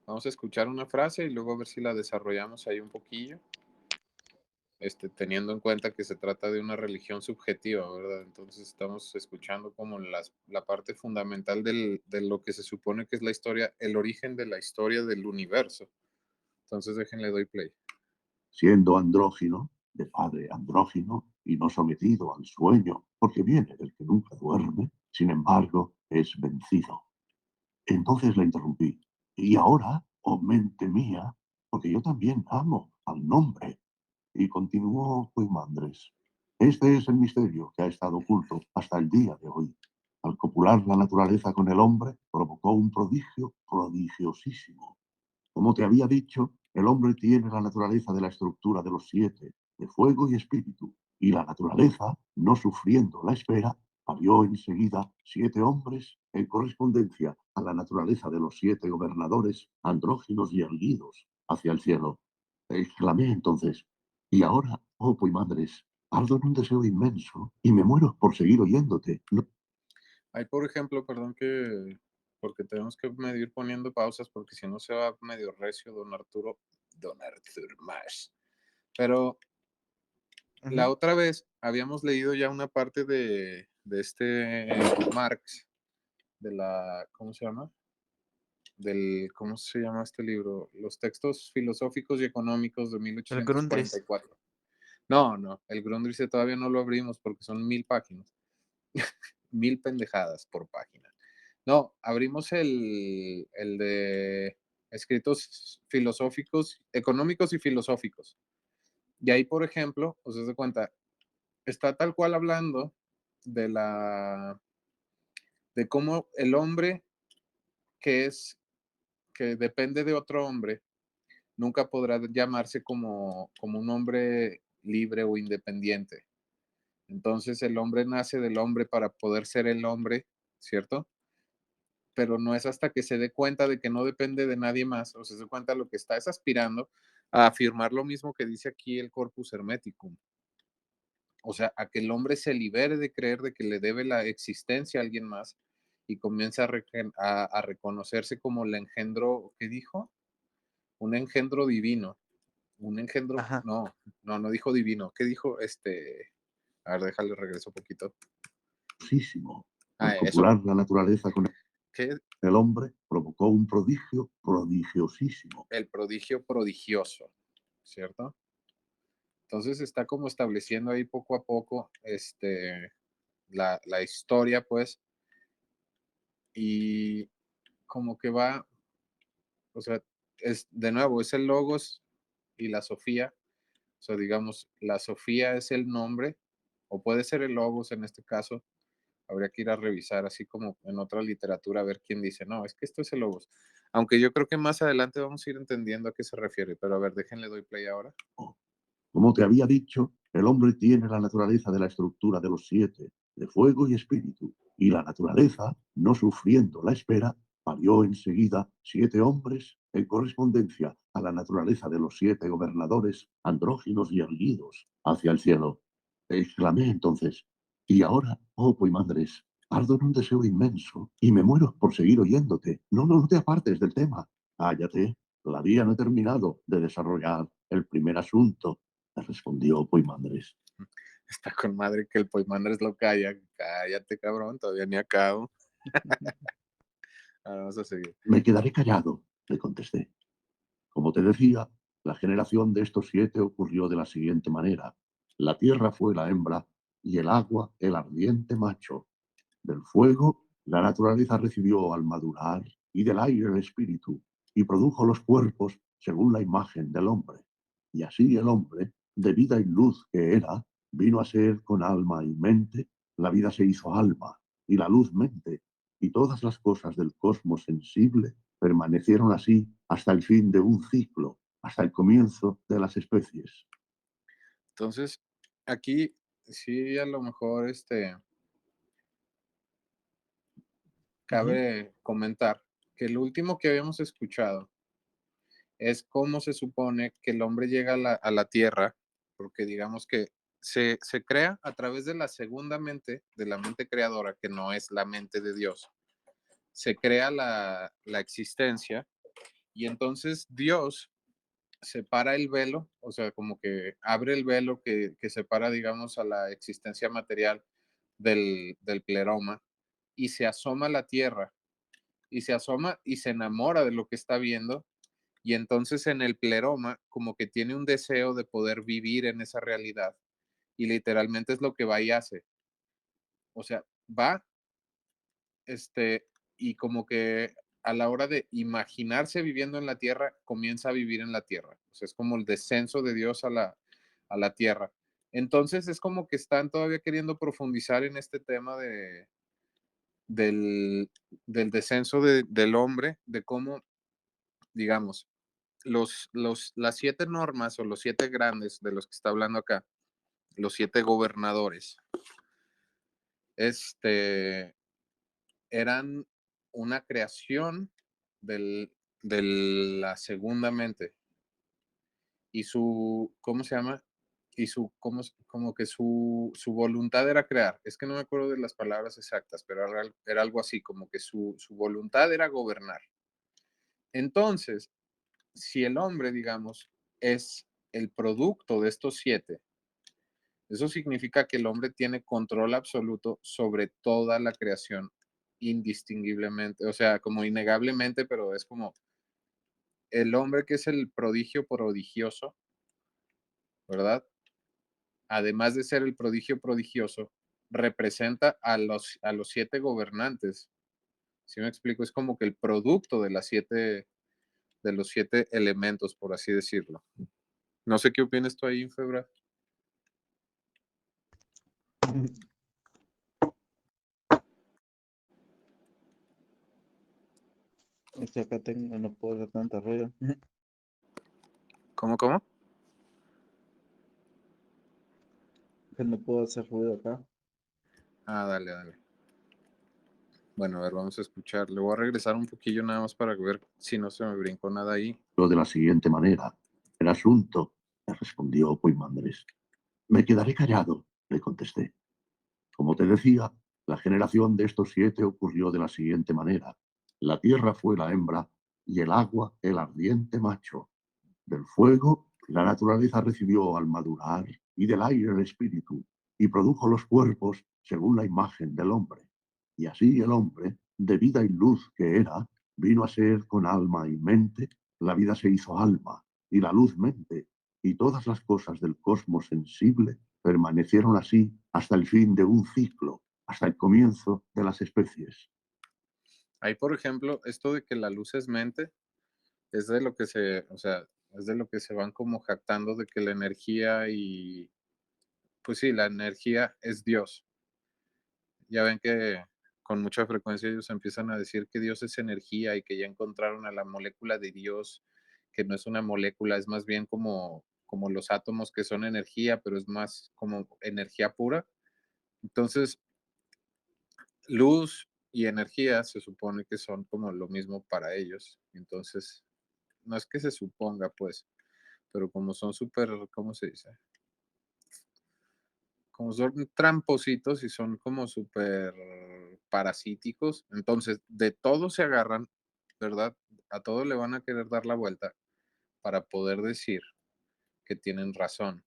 Vamos a escuchar una frase y luego a ver si la desarrollamos ahí un poquillo, teniendo en cuenta que se trata de una religión subjetiva, ¿verdad? Entonces estamos escuchando como la parte fundamental de lo que se supone que es la historia, el origen de la historia del universo. Entonces déjenle doy play. Siendo andrógino, de padre andrógino, y no sometido al sueño, porque viene del que nunca duerme, sin embargo, es vencido. Entonces la interrumpí. Y ahora, oh mente mía, porque yo también amo al nombre. Y continuó Poimandres. Este es el misterio que ha estado oculto hasta el día de hoy. Al copular la naturaleza con el hombre, provocó un prodigio prodigiosísimo. Como te había dicho, el hombre tiene la naturaleza de la estructura de los siete, de fuego y espíritu, y la naturaleza, no sufriendo la espera, parió enseguida siete hombres en correspondencia a la naturaleza de los siete gobernadores andróginos y erguidos hacia el cielo. Exclamé entonces, y ahora, oh Poimandres, ardo en un deseo inmenso y me muero por seguir oyéndote. No. Hay, por ejemplo, perdón que, porque tenemos que medio ir poniendo pausas, porque si no se va medio recio Don Arturo más. Pero la Ujú. otra vez habíamos leído ya una parte de Marx, de ¿cómo se llama? ¿Cómo se llama este libro? Los textos filosóficos y económicos de mil El ochocientos cuarenta Grundrisse. y cuatro. No, no, el Grundrisse todavía no lo abrimos porque son 1000 páginas, 1000 pendejadas por página. No, abrimos el de escritos filosóficos, económicos y filosóficos. Y ahí, por ejemplo, os das de cuenta, está tal cual hablando de de cómo el hombre que es, que depende de otro hombre, nunca podrá llamarse como un hombre libre o independiente. Entonces el hombre nace del hombre para poder ser el hombre, ¿cierto? Pero no es hasta que se dé cuenta de que no depende de nadie más, o se dé cuenta de lo que está es aspirando a afirmar lo mismo que dice aquí el Corpus Hermeticum. O sea, a que el hombre se libere de creer de que le debe la existencia a alguien más y comience a reconocerse como el engendro, ¿qué dijo? Un engendro divino, un engendro, Ajá. no, no, no dijo divino, ¿qué dijo? A ver, déjale regreso un poquito. Al Eso, copular la naturaleza con ¿qué? el hombre, provocó un prodigio prodigiosísimo. El prodigio prodigioso, ¿cierto? Entonces está como estableciendo ahí poco a poco la historia, pues, y como que va, o sea, es de nuevo, es el logos y la Sofía. O sea, digamos, la Sofía es el nombre, o puede ser el logos en este caso. Habría que ir a revisar, así como en otra literatura, a ver quién dice, no, es que esto es el logos. Aunque yo creo que más adelante vamos a ir entendiendo a qué se refiere, pero a ver, déjenle doy play ahora. Como te había dicho, el hombre tiene la naturaleza de la estructura de los siete, de fuego y espíritu, y la naturaleza, no sufriendo la espera, parió enseguida siete hombres en correspondencia a la naturaleza de los siete gobernadores andróginos y erguidos hacia el cielo. Exclamé entonces, y ahora, oh Poimandres, ardo en un deseo inmenso y me muero por seguir oyéndote. No, no, no te apartes del tema. Cállate, todavía no he terminado de desarrollar el primer asunto, me respondió Poimandres. Está con madre que el Poimandres lo calla. Cállate, cabrón, todavía ni acabo. Ahora vamos a seguir. Me quedaré callado, le contesté. Como te decía, la generación de estos siete ocurrió de la siguiente manera. La tierra fue la hembra y el agua el ardiente macho. Del fuego la naturaleza recibió al madurar y del aire el espíritu y produjo los cuerpos según la imagen del hombre. Y así el hombre, de vida y luz que era, vino a ser con alma y mente, la vida se hizo alma y la luz mente, y todas las cosas del cosmos sensible permanecieron así hasta el fin de un ciclo, hasta el comienzo de las especies. Entonces, aquí sí a lo mejor Ujú. cabe comentar que el último que habíamos escuchado es cómo se supone que el hombre llega a la tierra, porque digamos que se crea a través de la segunda mente, de la mente creadora, que no es la mente de Dios. Se crea la existencia Y entonces Dios separa el velo, o sea, como que abre el velo que separa, digamos, a la existencia material del pleroma y se asoma a la tierra y se asoma y se enamora de lo que está viendo y entonces en el pleroma como que tiene un deseo de poder vivir en esa realidad y literalmente es lo que va y hace. O sea, va, este, y como que a la hora de imaginarse viviendo en la tierra, comienza a vivir en la tierra. O sea, es como el descenso de Dios a la tierra. Entonces es como que están todavía queriendo profundizar en este tema del, del descenso del hombre, de cómo, digamos, las 7 normas o los 7 grandes de los que está hablando acá, los 7 gobernadores, este, eran una creación del, de la segunda mente y su, ¿cómo se llama? Y su, como que su voluntad era crear. Es que no me acuerdo de las palabras exactas, pero era algo así, como que su voluntad era gobernar. Entonces, si el hombre, digamos, es el producto de estos 7, eso significa que el hombre tiene control absoluto sobre toda la creación indistinguiblemente, o sea, como innegablemente, pero es como el hombre que es el prodigio prodigioso, ¿verdad? Además de ser el prodigio prodigioso, representa a los 7 gobernantes. ¿Sí me explico? Es como que el producto de los 7 elementos, por así decirlo. No sé qué opinas tú ahí, Febra. Es que acá tengo, no puedo hacer tanta ruido. ¿Cómo, cómo? Que no puedo hacer ruido acá. Ah, dale, dale. Bueno, a ver, vamos a escuchar. Le voy a regresar un poquillo nada más para ver si no se me brincó nada ahí. De la siguiente manera. El asunto, me respondió Poimandres. Me quedaré callado, le contesté. Como te decía, la generación de estos 7 ocurrió de la siguiente manera. La tierra fue la hembra y el agua el ardiente macho. Del fuego la naturaleza recibió al madurar y del aire el espíritu y produjo los cuerpos según la imagen del hombre. Y así el hombre, de vida y luz que era, vino a ser con alma y mente, la vida se hizo alma y la luz mente, y todas las cosas del cosmos sensible permanecieron así hasta el fin de un ciclo, hasta el comienzo de las especies. Ahí, por ejemplo, esto de que la luz es mente, es de lo que se, o sea, es de lo que se van como jactando de que la energía y, pues sí, la energía es Dios. Ya ven que con mucha frecuencia ellos empiezan a decir que Dios es energía y que ya encontraron a la molécula de Dios, que no es una molécula, es más bien como los átomos que son energía, pero es más como energía pura. Entonces, luz y energía se supone que son como lo mismo para ellos. Entonces, no es que se suponga, pues, pero como son súper, ¿cómo se dice? Como son trampositos y son como súper parasíticos, entonces de todo se agarran, ¿verdad? A todo le van a querer dar la vuelta para poder decir que tienen razón.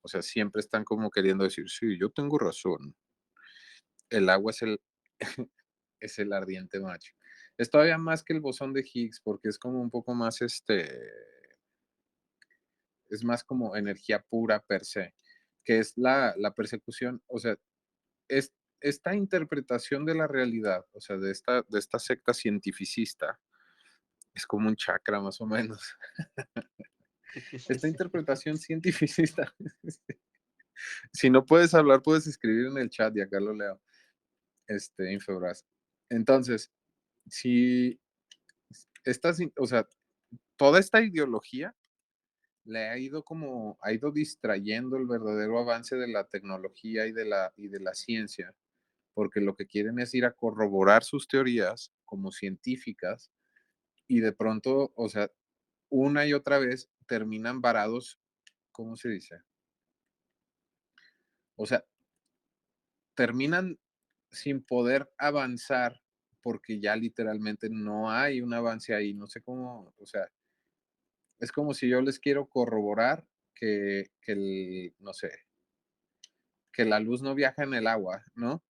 O sea, siempre están como queriendo decir, sí, yo tengo razón. El agua es es el ardiente macho. Es todavía más que el bosón de Higgs porque es como un poco más, es más como energía pura per se, que es la persecución, o sea, es, esta interpretación de la realidad, o sea, de esta secta cientificista, es como un chakra más o menos. Esta interpretación cientificista, si no puedes hablar, puedes escribir en el chat y acá lo leo, Infobras. Entonces, si o sea, toda esta ideología le ha ido distrayendo el verdadero avance de la tecnología y de la ciencia, porque lo que quieren es ir a corroborar sus teorías como científicas y de pronto, o sea, una y otra vez terminan varados, ¿cómo se dice? O sea, terminan sin poder avanzar porque ya literalmente no hay un avance ahí, no sé cómo, o sea, es como si yo les quiero corroborar que el, no sé, que la luz no viaja en el agua, ¿no?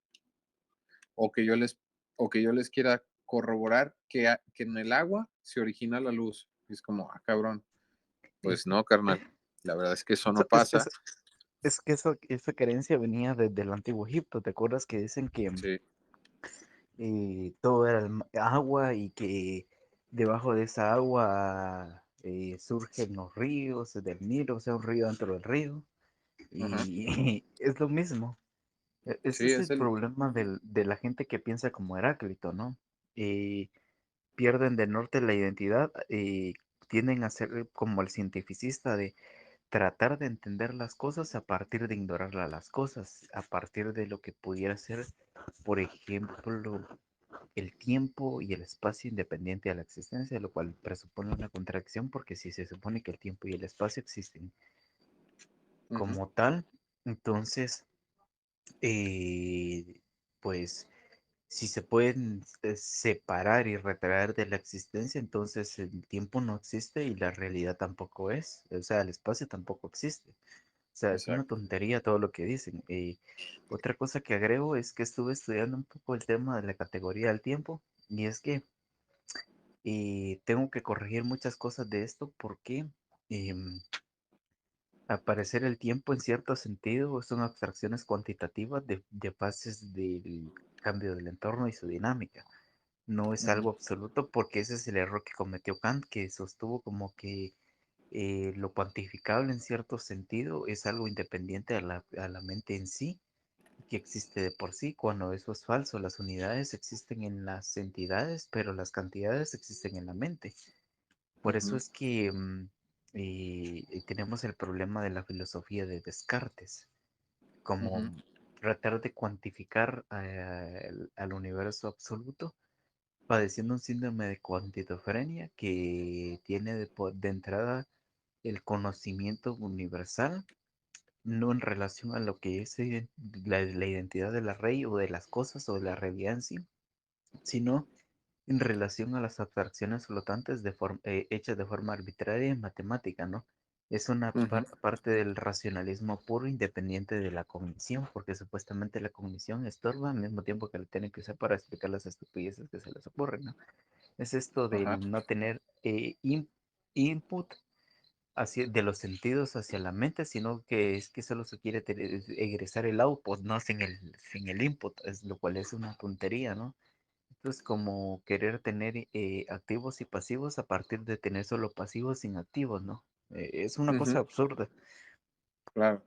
O que yo les, o que yo les quiera corroborar que en el agua se origina la luz. Y es como, ah, cabrón, pues no, carnal, la verdad es que eso no Eso- Es, pasa. es, es que esa creencia venía desde el antiguo Egipto. ¿Te acuerdas que dicen que Sí, todo era agua y que debajo de esa agua surgen los ríos del Nilo, o sea, un río dentro del río? ajá, Y es lo mismo. Ese sí, es es el el, problema de la gente que piensa como Heráclito, ¿no? Eh, Pierden de norte la identidad y tienden a ser como el cientificista de tratar de entender las cosas a partir de ignorar las cosas, a partir de lo que pudiera ser, por ejemplo, el tiempo y el espacio independiente de la existencia, lo cual presupone una contradicción porque si se supone que el tiempo y el espacio existen ujú, como tal, entonces, eh, pues si se pueden separar y retraer de la existencia, entonces el tiempo no existe y la realidad tampoco es, o sea, el espacio tampoco existe. O sea, es una exacto. tontería todo lo que dicen. Otra cosa que agrego es que estuve estudiando un poco el tema de la categoría del tiempo y es que tengo que corregir muchas cosas de esto porque em, al parecer el tiempo en cierto sentido son abstracciones cuantitativas de fases del cambio del entorno y su dinámica. No es Ujú, algo absoluto porque ese es el error que cometió Kant, que sostuvo como que lo cuantificable en cierto sentido es algo independiente a la mente en sí, que existe de por sí, cuando eso es falso. Las unidades existen en las entidades, pero las cantidades existen en la mente. Por eso ujú, es que tenemos el problema de la filosofía de Descartes, como ujú, tratar de cuantificar al universo absoluto padeciendo un síndrome de cuantitofrenia que tiene de entrada el conocimiento universal, no en relación a lo que es la identidad de la ley o de las cosas o de la realidad en sí, sino en relación a las abstracciones flotantes hechas de forma arbitraria y matemática, ¿no? Es una ujú, parte del racionalismo puro independiente de la cognición, porque supuestamente la cognición estorba al mismo tiempo que la tienen que usar para explicar las estupideces que se les ocurren, ¿no? Es esto de ajá, no tener input de los sentidos hacia la mente, sino que es que solo se quiere egresar el output, no sin el input, lo cual es una tontería, ¿no? Esto es como querer tener activos y pasivos a partir de tener solo pasivos sin activos, ¿no? Es una cosa ujú, absurda. claro.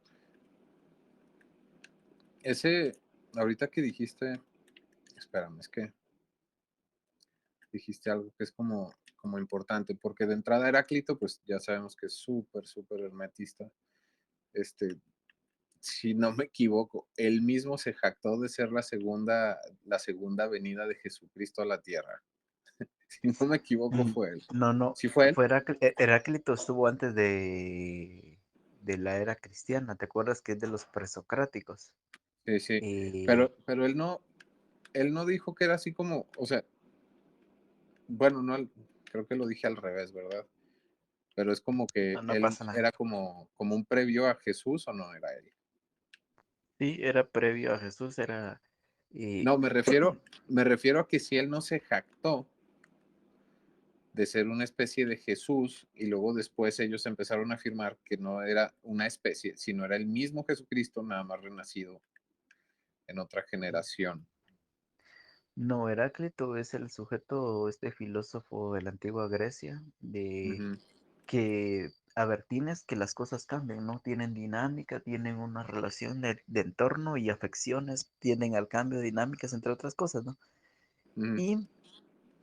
Ese, ahorita que dijiste, espérame, es que dijiste algo que es como importante, porque de entrada Heráclito, pues ya sabemos que es súper, súper hermetista. Este, si no me equivoco, él mismo se jactó de ser la segunda venida de Jesucristo a la tierra. Si no me equivoco, Mm, fue él. No, no, ¿Sí fue él? Heráclito estuvo antes de la era cristiana, ¿te acuerdas que es de los presocráticos? Sí, sí. Eh, Pero él no dijo que era así como, o sea, bueno, no, creo que lo dije al revés, ¿verdad? Pero es como no, que no él pasa nada. era como un previo a Jesús o no era él. Sí, era previo a Jesús, era... eh, No, me refiero a que si él no se jactó de ser una especie de Jesús y luego después ellos empezaron a afirmar que no era una especie, sino era el mismo Jesucristo, nada más renacido en otra generación. No, Heráclito es el sujeto, este filósofo de la antigua Grecia, de Ujú, que, a ver, tienes que las cosas cambian, ¿no? Tienen dinámica, tienen una relación de entorno y afecciones, tienden al cambio de dinámicas, entre otras cosas, ¿no? ujú, Y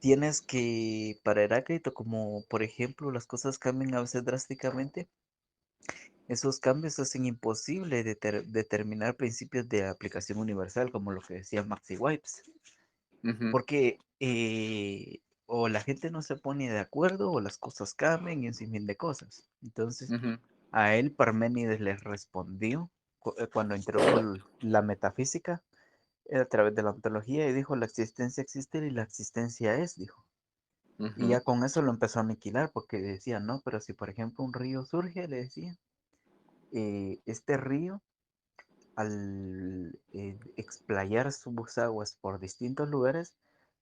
tienes que, para Heráclito, como por ejemplo las cosas cambian a veces drásticamente, esos cambios hacen imposible determinar principios de aplicación universal, como lo que decía Maxi Wipes. ujú, Porque o la gente no se pone de acuerdo o las cosas cambian y un sinfín de cosas. Entonces, ujú, a él Parménides le respondió cuando introdujo la metafísica. a través de la ontología y dijo, la existencia existe y la existencia es, dijo. Y Ujú. ya con eso lo empezó a aniquilar porque decía, no, pero si por ejemplo un río surge, le decía, este río al explayar sus aguas por distintos lugares,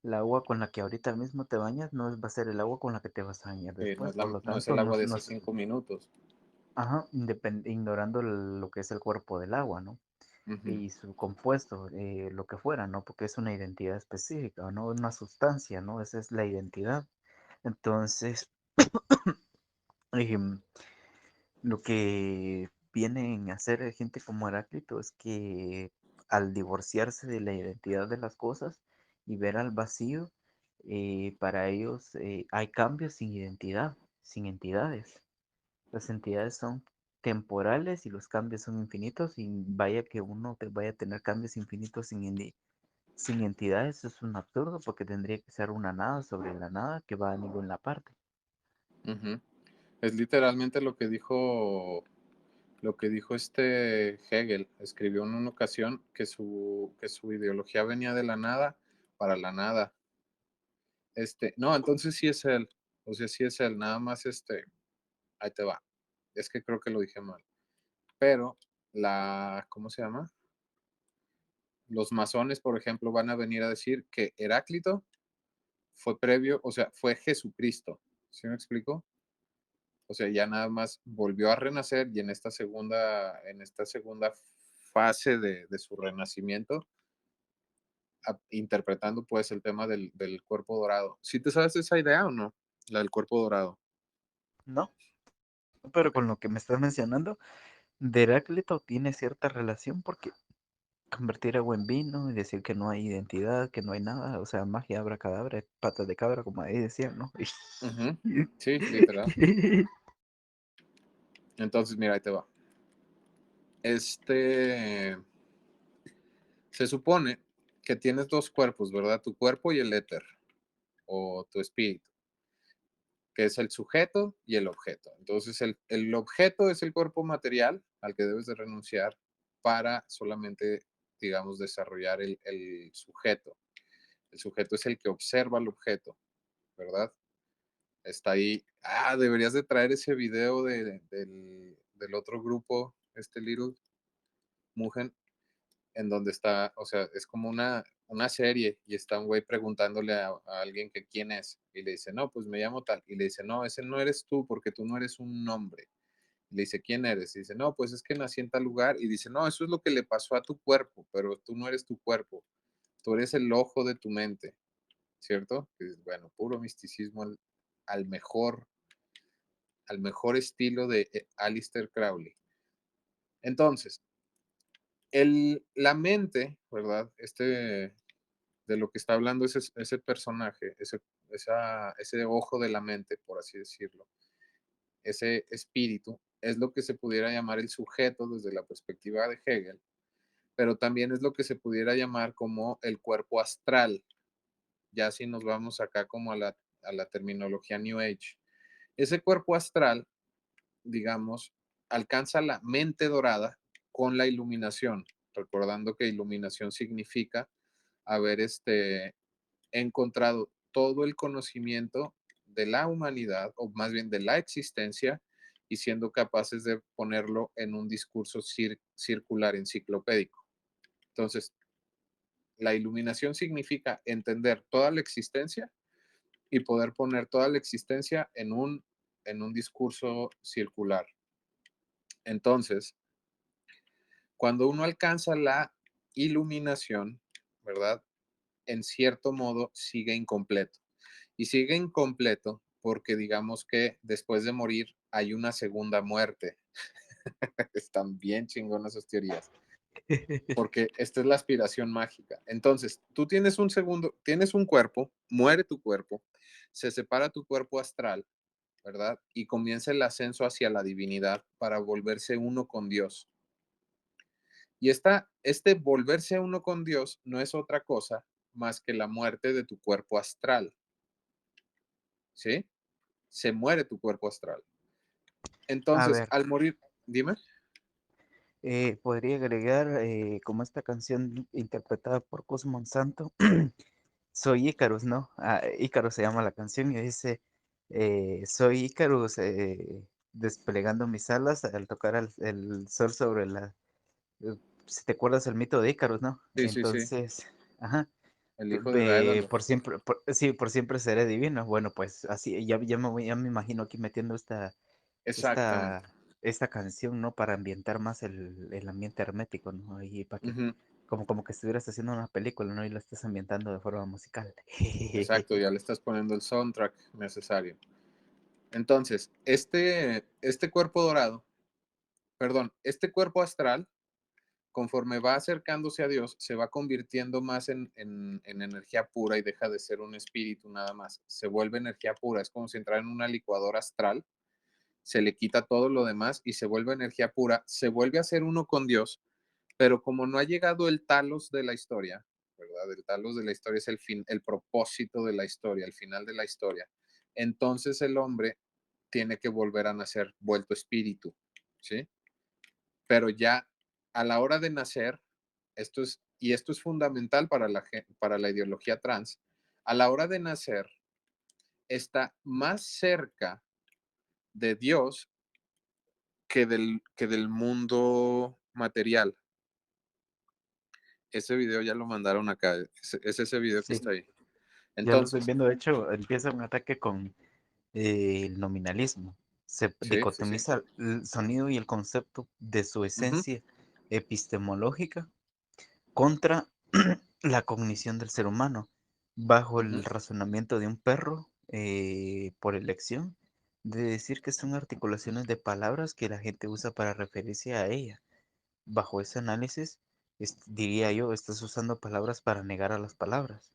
el agua con la que ahorita mismo te bañas no va a ser el agua con la que te vas a bañar Sí, no después, es, por lo no es tanto, el agua de hace 5 minutos. ajá, ignorando lo que es el cuerpo del agua, ¿no? Ujú, Y su compuesto, lo que fuera, ¿no? Porque es una identidad específica, ¿no? Una sustancia, ¿no? Esa es la identidad. Entonces, em, lo que vienen a hacer gente como Heráclito es que al divorciarse de la identidad de las cosas y ver al vacío, para ellos hay cambios sin identidad, sin entidades. Las entidades son temporales y los cambios son infinitos y vaya que uno te vaya a tener cambios infinitos sin entidades, es un absurdo porque tendría que ser una nada sobre la nada que va a ninguna parte. ujú. Es literalmente lo que dijo Hegel. Escribió en una ocasión que su ideología venía de la nada para la nada. No, entonces sí es él. O sea, sí es él. Nada más ahí te va. Es que creo que lo dije mal. Pero ¿cómo se llama? Los masones, por ejemplo, van a venir a decir que Heráclito fue previo, o sea, fue Jesucristo. ¿Sí me explico? O sea, ya nada más volvió a renacer y en esta segunda fase de su renacimiento, interpretando pues el tema del cuerpo dorado. ¿Sí te sabes esa idea o no? La del cuerpo dorado. No, pero Ok. con lo que me estás mencionando, de Heráclito tiene cierta relación porque convertir agua en vino y decir que no hay identidad, que no hay nada, o sea, magia, abracadabra, patas de cabra, como ahí decían, ¿no? Ujú. Sí, literal. Entonces, mira, ahí te va. Este, Se supone que tienes dos cuerpos, ¿verdad? Tu cuerpo y el éter, o tu espíritu, que es el sujeto y el objeto. Entonces, el objeto es el cuerpo material al que debes de renunciar para solamente, digamos, desarrollar el sujeto. El sujeto es el que observa el objeto, ¿verdad? Está ahí. Deberías de traer ese video del otro grupo, Little Mugen, en donde está, o sea, es como una serie y está un güey preguntándole a alguien que quién es y le dice, no, pues me llamo tal. Y le dice, no, ese no eres tú porque tú no eres un nombre. Y le dice, ¿quién eres? Y dice, no, pues es que nací en tal lugar. Y dice, no, eso es lo que le pasó a tu cuerpo, pero tú no eres tu cuerpo. Tú eres el ojo de tu mente, ¿cierto? Que es, bueno, puro misticismo al mejor, al mejor estilo de Aleister Crowley. Entonces, la mente, ¿verdad? De lo que está hablando ese personaje, ese ojo de la mente, por así decirlo, ese espíritu, es lo que se pudiera llamar el sujeto desde la perspectiva de Hegel, pero también es lo que se pudiera llamar como el cuerpo astral, ya si nos vamos acá como a la terminología New Age. Ese cuerpo astral, digamos, alcanza la mente dorada con la iluminación, recordando que iluminación significa haber encontrado todo el conocimiento de la humanidad, o más bien de la existencia, y siendo capaces de ponerlo en un discurso circular enciclopédico. Entonces, la iluminación significa entender toda la existencia y poder poner toda la existencia en un discurso circular. Entonces, cuando uno alcanza la iluminación, ¿verdad? En cierto modo sigue incompleto. Y sigue incompleto porque digamos que después de morir hay una segunda muerte. Están bien chingonas esas teorías. Porque esta es la aspiración mágica. Entonces, tú tienes un cuerpo, muere tu cuerpo, se separa tu cuerpo astral, ¿verdad? Y comienza el ascenso hacia la divinidad para volverse uno con Dios. Y este volverse uno con Dios no es otra cosa más que la muerte de tu cuerpo astral, ¿sí? Se muere tu cuerpo astral. A Entonces, ver, al morir, dime. Podría agregar como esta canción interpretada por Cosmo Monsanto, Soy Ícarus, ¿no? Ícarus se llama la canción y dice, soy Ícarus desplegando mis alas al tocar el sol sobre eh, si te acuerdas el mito de Ícarus, ¿no? Sí, sí, sí. Entonces, ajá, El hijo de Daedalus. por siempre, sí, por siempre seré divino. Bueno, pues así, ya me imagino aquí metiendo Exactamente. esta, esta canción, ¿no? Para ambientar más el ambiente hermético, ¿no? Y para que, Ujú. como que estuvieras haciendo una película, ¿no? Y la estás ambientando de forma musical. Exacto, ya le estás poniendo el soundtrack necesario. Entonces, este cuerpo dorado, perdón, este cuerpo astral, conforme va acercándose a Dios, se va convirtiendo más en energía pura y deja de ser un espíritu nada más. Se vuelve energía pura, es como si entrara en una licuadora astral, se le quita todo lo demás y se vuelve energía pura, se vuelve a ser uno con Dios, pero como no ha llegado el talos de la historia, ¿verdad? El talos de la historia es el fin, el propósito de la historia, el final de la historia. Entonces el hombre tiene que volver a nacer vuelto espíritu, ¿sí? Pero ya a la hora de nacer, esto es fundamental para la ideología trans, a la hora de nacer está más cerca de Dios que del mundo material. Ese video ya lo mandaron acá, es ese video que Sí, está ahí. ya lo estoy Entonces, viendo. De hecho, empieza un ataque con el nominalismo. Se sí, sí, sí. dicotomiza el sonido y el concepto de su Ujú, esencia epistemológica contra la cognición del ser humano, bajo ujú, el razonamiento de un perro por elección, de decir que son articulaciones de palabras que la gente usa para referirse a ella. Bajo ese análisis, diría yo, estás usando palabras para negar a las palabras.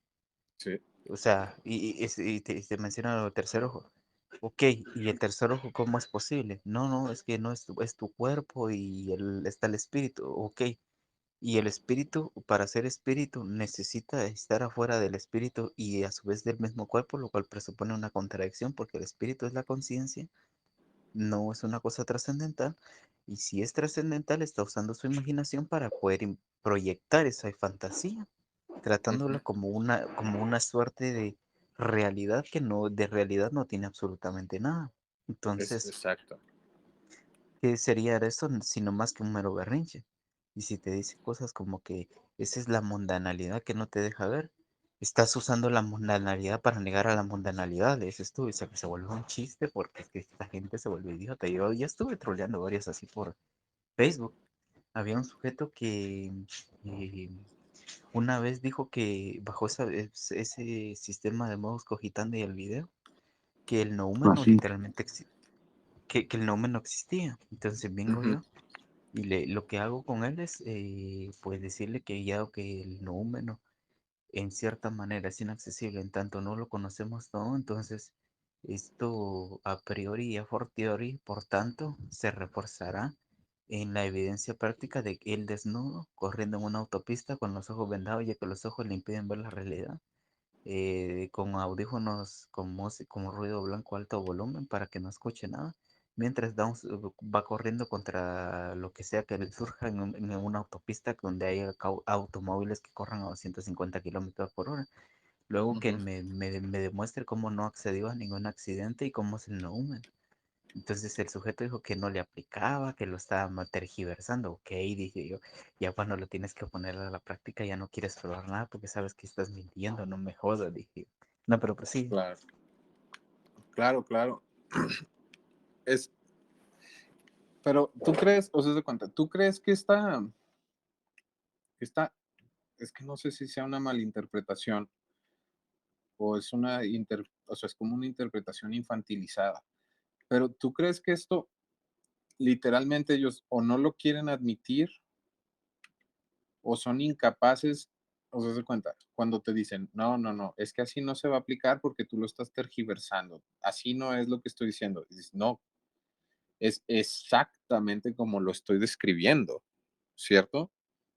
sí, O sea, y te menciona lo del tercer ojo. Ok, ¿y el tercer ojo cómo es posible? No, no, es que no es tu cuerpo y está el espíritu. Ok, y el espíritu, para ser espíritu, necesita estar afuera del espíritu y a su vez del mismo cuerpo, lo cual presupone una contradicción porque el espíritu es la conciencia, no es una cosa trascendental. Y si es trascendental, está usando su imaginación para poder proyectar esa fantasía, tratándola ujú, como una suerte de realidad que no, de realidad no tiene absolutamente nada. es Entonces, exacto. ¿qué sería eso sino más que un mero berrinche? Y si te dice cosas como que esa es la mundanalidad que no te deja ver, estás usando la mundanalidad para negar a la mundanalidad, le dices tú, o sea, que se vuelve un chiste porque es que esta gente se vuelve idiota. Yo ya estuve troleando varias así por Facebook. Había un sujeto que eh, una vez dijo que bajo ese sistema de modos cogitando y el video, que el noúmeno Así, literalmente que el noúmeno existía. Entonces vengo Ujú, yo y lo que hago con él es, pues decirle que ya que el número en cierta manera es inaccesible, en tanto no lo conocemos todo, entonces esto a priori y a fortiori, por tanto, se reforzará en la evidencia práctica de que el desnudo, corriendo en una autopista con los ojos vendados, ya que los ojos le impiden ver la realidad, con audífonos con, con ruido blanco a alto volumen para que no escuche nada, mientras va corriendo contra lo que sea que le surja en una autopista donde hay automóviles que corran a 250 kilómetros por hora. Luego que ujú, me demuestre cómo no accedió a ningún accidente y cómo es el no. Entonces el sujeto dijo que no le aplicaba, que lo estaba tergiversando. Ok, dije yo, ya cuando lo tienes que poner a la práctica ya no quieres probar nada porque sabes que estás mintiendo, no me jodas, dije. No, pero pues sí, claro, claro, claro. Es, pero tú crees, o sea, de cuenta, tú crees que esta, es que no sé si sea una malinterpretación o es o sea, es como una interpretación infantilizada. Pero tú crees que esto literalmente ellos o no lo quieren admitir o son incapaces, o sea, se cuenta, cuando te dicen, no, no, no, es que así no se va a aplicar porque tú lo estás tergiversando, así no es lo que estoy diciendo. Y dices, no, es exactamente como lo estoy describiendo, ¿cierto?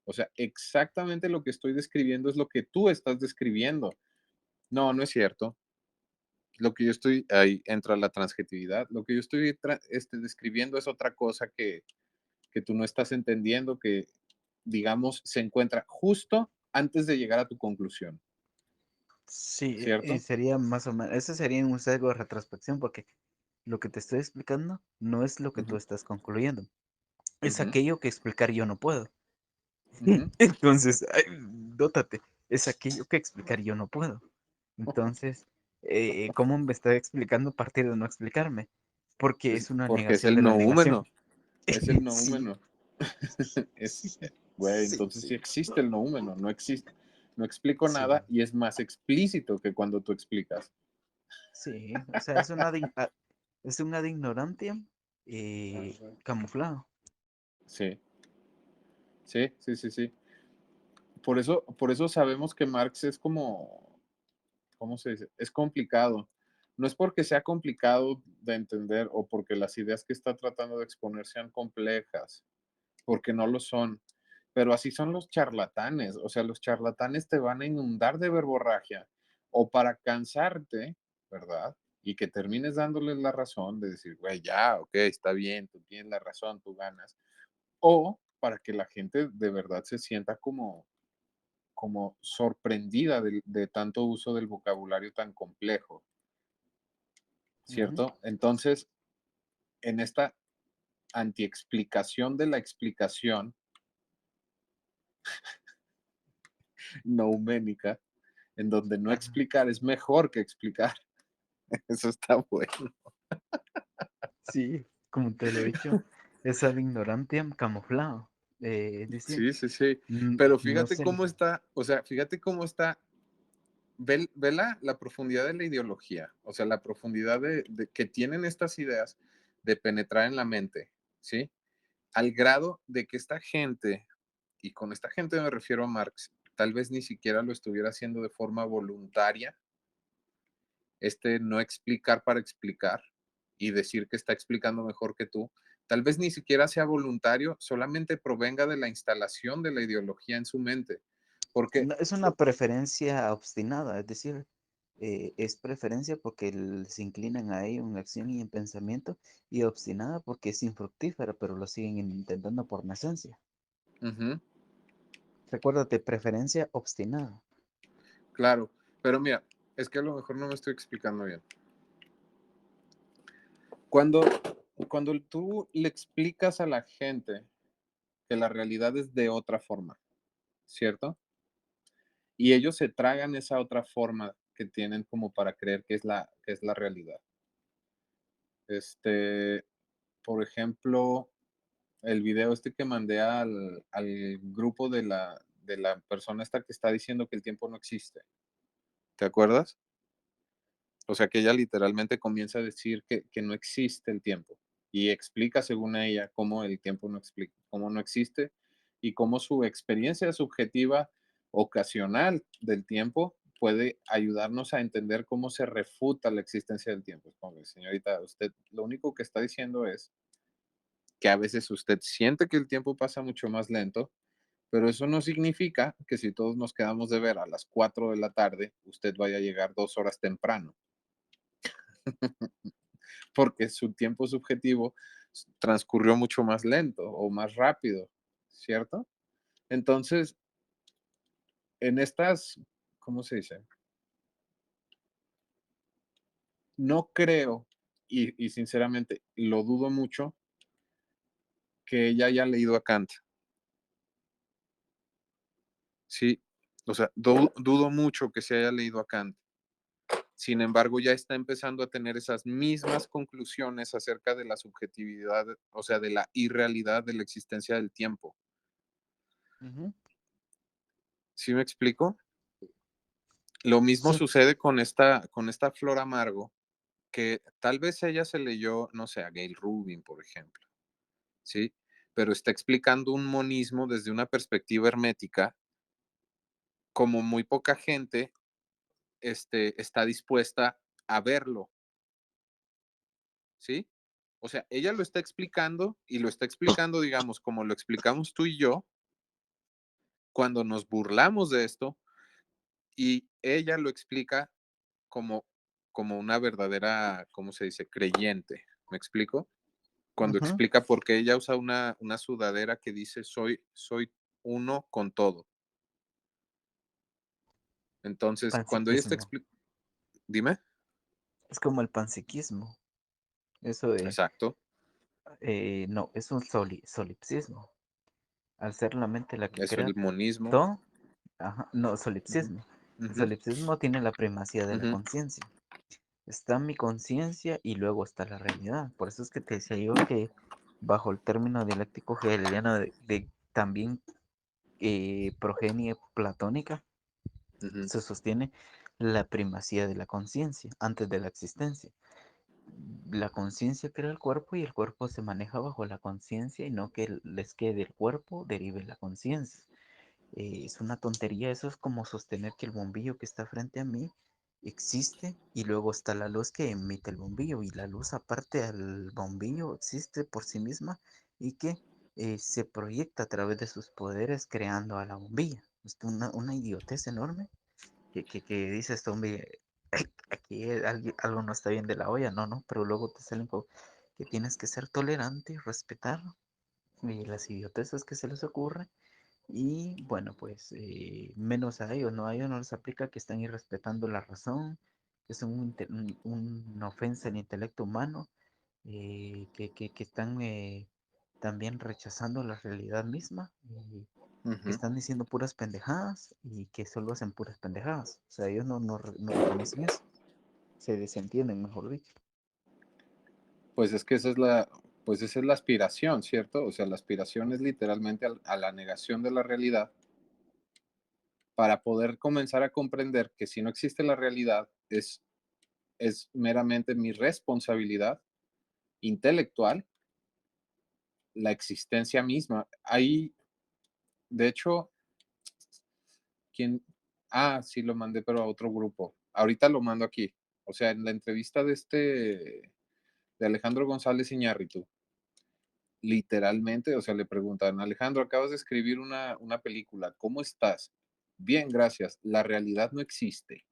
O sea, exactamente lo que estoy describiendo es lo que tú estás describiendo. No, no es cierto. Lo que yo estoy, ahí entra la transjetividad, lo que yo estoy describiendo es otra cosa que tú no estás entendiendo, que, digamos, se encuentra justo antes de llegar a tu conclusión, Sí, y ¿cierto? sería más o menos, eso sería un sesgo de retrospección porque lo que te estoy explicando no es lo que tú Ujú, estás concluyendo, es ujú, aquello que explicar yo no puedo. ujú. Entonces, ay, dótate, es aquello que explicar yo no puedo. Entonces, ¿cómo me está explicando a partir de no explicarme? Porque es una Porque es negación el de la negación. noúmeno, es el Sí, noúmeno. Es, güey, sí, entonces sí sí, existe el noúmeno, no existe. No explico sí, nada y es más explícito que cuando tú explicas. sí. O sea, es un ad ignorantiam camuflado. Sí, sí, sí, sí, sí. Por eso sabemos que Marx es como, ¿cómo se dice? Es complicado. No es porque sea complicado de entender o porque las ideas que está tratando de exponer sean complejas, porque no lo son. Pero así son los charlatanes. O sea, los charlatanes te van a inundar de verborragia o para cansarte, ¿verdad? Y que termines dándoles la razón de decir, güey, ya, ok, está bien, tú tienes la razón, tú ganas. O para que la gente de verdad se sienta como sorprendida de tanto uso del vocabulario tan complejo, Ujú, ¿cierto? Entonces, en esta antiexplicación de la explicación nouménica, en donde no ajá. explicar es mejor que explicar, eso está bueno. Sí, como te lo he dicho, es ad ignorantiam camuflado. Es decir, Sí, sí, sí. Pero no fíjate sé. cómo está, o sea, fíjate cómo está, ve la profundidad de la ideología, o sea, la profundidad de que tienen estas ideas de penetrar en la mente, ¿sí? Al grado de que esta gente, y con esta gente me refiero a Marx, tal vez ni siquiera lo estuviera haciendo de forma voluntaria, no explicar para explicar y decir que está explicando mejor que tú, tal vez ni siquiera sea voluntario, solamente provenga de la instalación de la ideología en su mente. Porque, Es una preferencia obstinada, es decir, es preferencia porque se inclinan a ello en acción y en pensamiento, y obstinada porque es infructífera, pero lo siguen intentando por nacencia. ujú, Recuérdate, preferencia obstinada. claro, pero mira, es que a lo mejor no me estoy explicando bien. Cuando, cuando tú le explicas a la gente que la realidad es de otra forma, ¿cierto? Y ellos se tragan esa otra forma que tienen como para creer que es la realidad. Este, por ejemplo, el video que mandé al grupo de la persona esta que está diciendo que el tiempo no existe. ¿Te acuerdas? O sea, que ella literalmente comienza a decir que no existe el tiempo y explica, según ella, cómo el tiempo no explica, cómo no existe y cómo su experiencia subjetiva ocasional del tiempo puede ayudarnos a entender cómo se refuta la existencia del tiempo. Es como, señorita, usted lo único que está diciendo es que a veces usted siente que el tiempo pasa mucho más lento, pero eso no significa que si todos nos quedamos de ver a las 4 de la tarde, usted vaya a llegar 2 horas temprano, porque su tiempo subjetivo transcurrió mucho más lento o más rápido, ¿cierto? Entonces, en estas, ¿cómo se dice? No creo, y sinceramente lo dudo mucho, que ella haya leído a Kant, ¿sí? O sea, dudo mucho que se haya leído a Kant. Sin embargo, ya está empezando a tener esas mismas conclusiones acerca de la subjetividad, o sea, de la irrealidad de la existencia del tiempo. Ujú. ¿Sí me explico? Lo mismo Sí. sucede con esta Flor Amargo, que tal vez ella se leyó, no sé, a Gail Rubin, por ejemplo, ¿sí? Pero está explicando un monismo desde una perspectiva hermética, como muy poca gente está dispuesta a verlo, ¿sí? O sea, ella lo está explicando y lo está explicando, digamos, como lo explicamos tú y yo, cuando nos burlamos de esto, y ella lo explica como, como una verdadera, ¿cómo se dice? Creyente. ¿Me explico? cuando Ujú. explica por qué ella usa una sudadera que dice soy uno con todo. Entonces, cuando ella está Panpsiquismo. dime. Es como el panpsiquismo. Eso de, Exacto, no, es un solipsismo. Al ser la mente la que eso crea el monismo. todo, ajá, no, Ujú, solipsismo. El ujú, solipsismo tiene la primacía de la ujú, conciencia. Está mi conciencia y luego está la realidad. Por eso es que te decía yo que bajo el término dialéctico hegeliano de también progenie platónica, ujú, se sostiene la primacía de la conciencia antes de la existencia. La conciencia crea el cuerpo y el cuerpo se maneja bajo la conciencia y no que les quede del cuerpo derive la conciencia. Es una tontería, eso es como sostener que el bombillo que está frente a mí existe y luego está la luz que emite el bombillo y la luz aparte al bombillo existe por sí misma y que se proyecta a través de sus poderes creando a la bombilla. Es una idiotez enorme que dice este hombre, aquí algo no está bien de la olla, no, no, pero luego te salen que tienes que ser tolerante y respetar y las idioteces que se les ocurre y bueno, pues menos a ellos, ¿no? A ellos no les aplica que están irrespetando la razón, que son una ofensa al intelecto humano, que están también rechazando la realidad misma, y que ujú. están diciendo puras pendejadas y que solo hacen puras pendejadas. O sea, ellos no reconocen eso, se desentienden, mejor dicho. Pues es que pues esa es la aspiración, ¿cierto? O sea, la aspiración es literalmente a la negación de la realidad para poder comenzar a comprender que si no existe la realidad es meramente mi responsabilidad intelectual, la existencia misma. Ahí, de hecho, ¿quién? Ah, sí, lo mandé, pero a otro grupo. Ahorita lo mando aquí. O sea, en la entrevista de Alejandro González Iñárritu, literalmente, o sea, le preguntan, Alejandro, acabas de escribir una película, ¿cómo estás? Bien, gracias. La realidad no existe.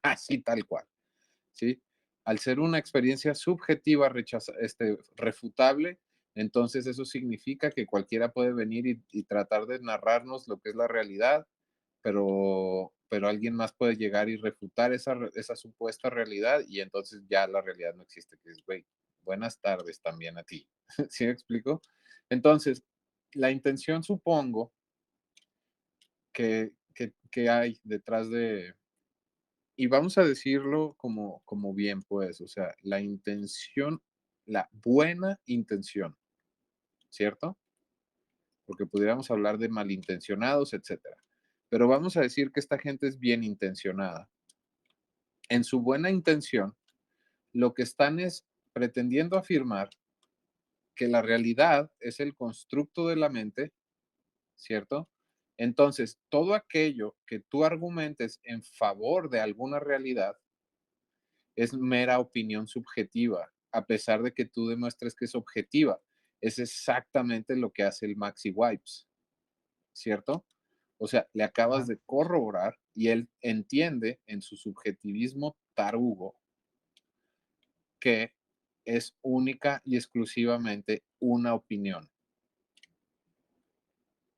Así tal cual, ¿sí? Al ser una experiencia subjetiva, refutable, entonces eso significa que cualquiera puede venir y tratar de narrarnos lo que es la realidad, pero alguien más puede llegar y refutar esa supuesta realidad y entonces ya la realidad no existe, que es, güey, buenas tardes también a ti. ¿Sí me explico? Entonces, la intención supongo que hay detrás y vamos a decirlo como bien, pues, o sea, la intención, la buena intención, ¿cierto? Porque pudiéramos hablar de malintencionados, etcétera. Pero vamos a decir que esta gente es bien intencionada. En su buena intención, lo que están es pretendiendo afirmar que la realidad es el constructo de la mente, ¿cierto? Entonces, todo aquello que tú argumentes en favor de alguna realidad es mera opinión subjetiva, a pesar de que tú demuestres que es objetiva. Es exactamente lo que hace el Maxi Wipes, ¿cierto? O sea, le acabas Ajá. de corroborar y él entiende en su subjetivismo tarugo que es única y exclusivamente una opinión.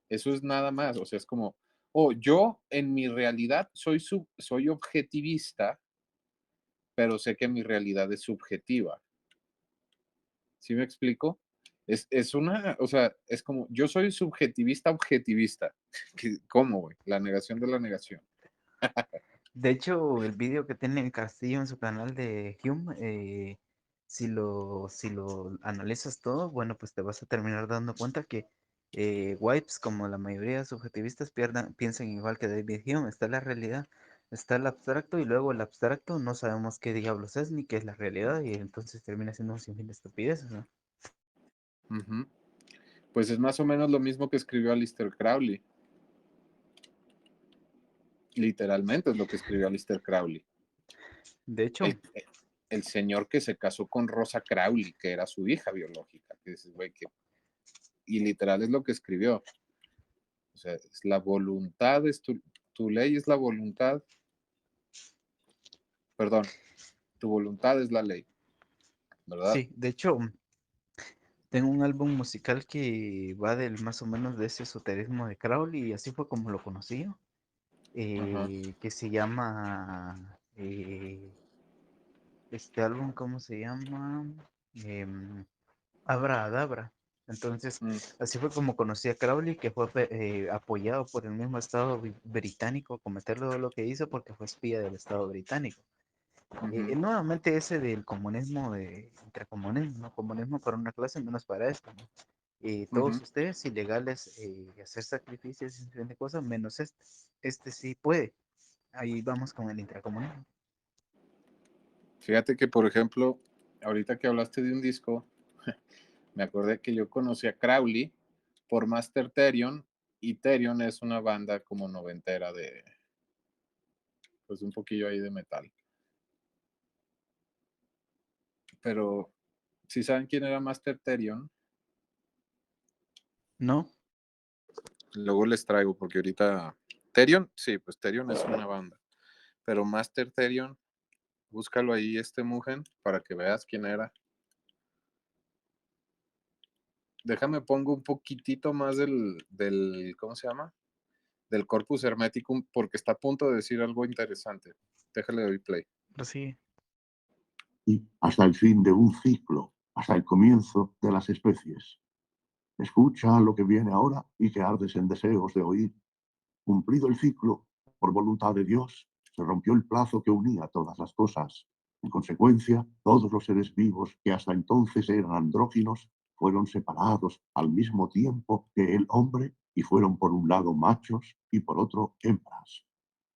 Eso es nada más, o sea, es como, oh, yo en mi realidad soy objetivista, pero sé que mi realidad es subjetiva. ¿Sí me explico? O sea, es como, yo soy subjetivista objetivista. ¿Cómo, güey? La negación de la negación. De hecho, el vídeo que tiene Castillo en su canal de Hume, si lo analizas todo, bueno, pues te vas a terminar dando cuenta que Wipes, como la mayoría de subjetivistas, piensan igual que David Hume. Está la realidad, está el abstracto, y luego el abstracto no sabemos qué diablos es ni qué es la realidad, y entonces termina siendo un sinfín de estupideces, ¿no? Ujú. Pues es más o menos lo mismo que escribió Aleister Crowley. Literalmente es lo que escribió Aleister Crowley. De hecho, El, el señor que se casó con Rosa Crowley, que era su hija biológica. Que dices, güey, y literal es lo que escribió. O sea, es la voluntad, tu ley es la voluntad, perdón, tu voluntad es la ley, ¿verdad? sí, de hecho, tengo un álbum musical que va del más o menos de ese esoterismo de Crowley y así fue como lo conocí yo, Ajá. que se llama, este álbum, ¿cómo se llama? Em, Abra. Entonces, Mm, así fue como conocí a Crowley, que fue apoyado por el mismo Estado británico a cometer todo lo que hizo porque fue espía del Estado británico. ujú, Nuevamente ese del comunismo, entre comunismo, ¿no? Comunismo para una clase, menos para esta, ¿no? Todos ujú. ustedes ilegales hacer sacrificios y ese tipo de cosas, menos este. Este sí puede. Ahí vamos con el intracomunismo. Fíjate que, por ejemplo, ahorita que hablaste de un disco, me acordé que yo conocí a Crowley por Master Therion, y Therion es una banda como noventera de, pues un poquillo ahí de metal. Pero, si saben quién era Master Therion, ¿No? luego les traigo, porque ahorita. Therion, sí, pues Therion es una banda. Pero Master Therion, búscalo ahí, Mugen, para que veas quién era. Déjame pongo un poquitito más ¿cómo se llama? Del Corpus Hermeticum, porque está a punto de decir algo interesante. Déjale doy play. Pero sí. Y hasta el fin de un ciclo, hasta el comienzo de las especies. Escucha lo que viene ahora y que ardes en deseos de oír. Cumplido el ciclo, por voluntad de Dios, se rompió el plazo que unía todas las cosas. En consecuencia, todos los seres vivos que hasta entonces eran andróginos fueron separados al mismo tiempo que el hombre y fueron por un lado machos y por otro hembras.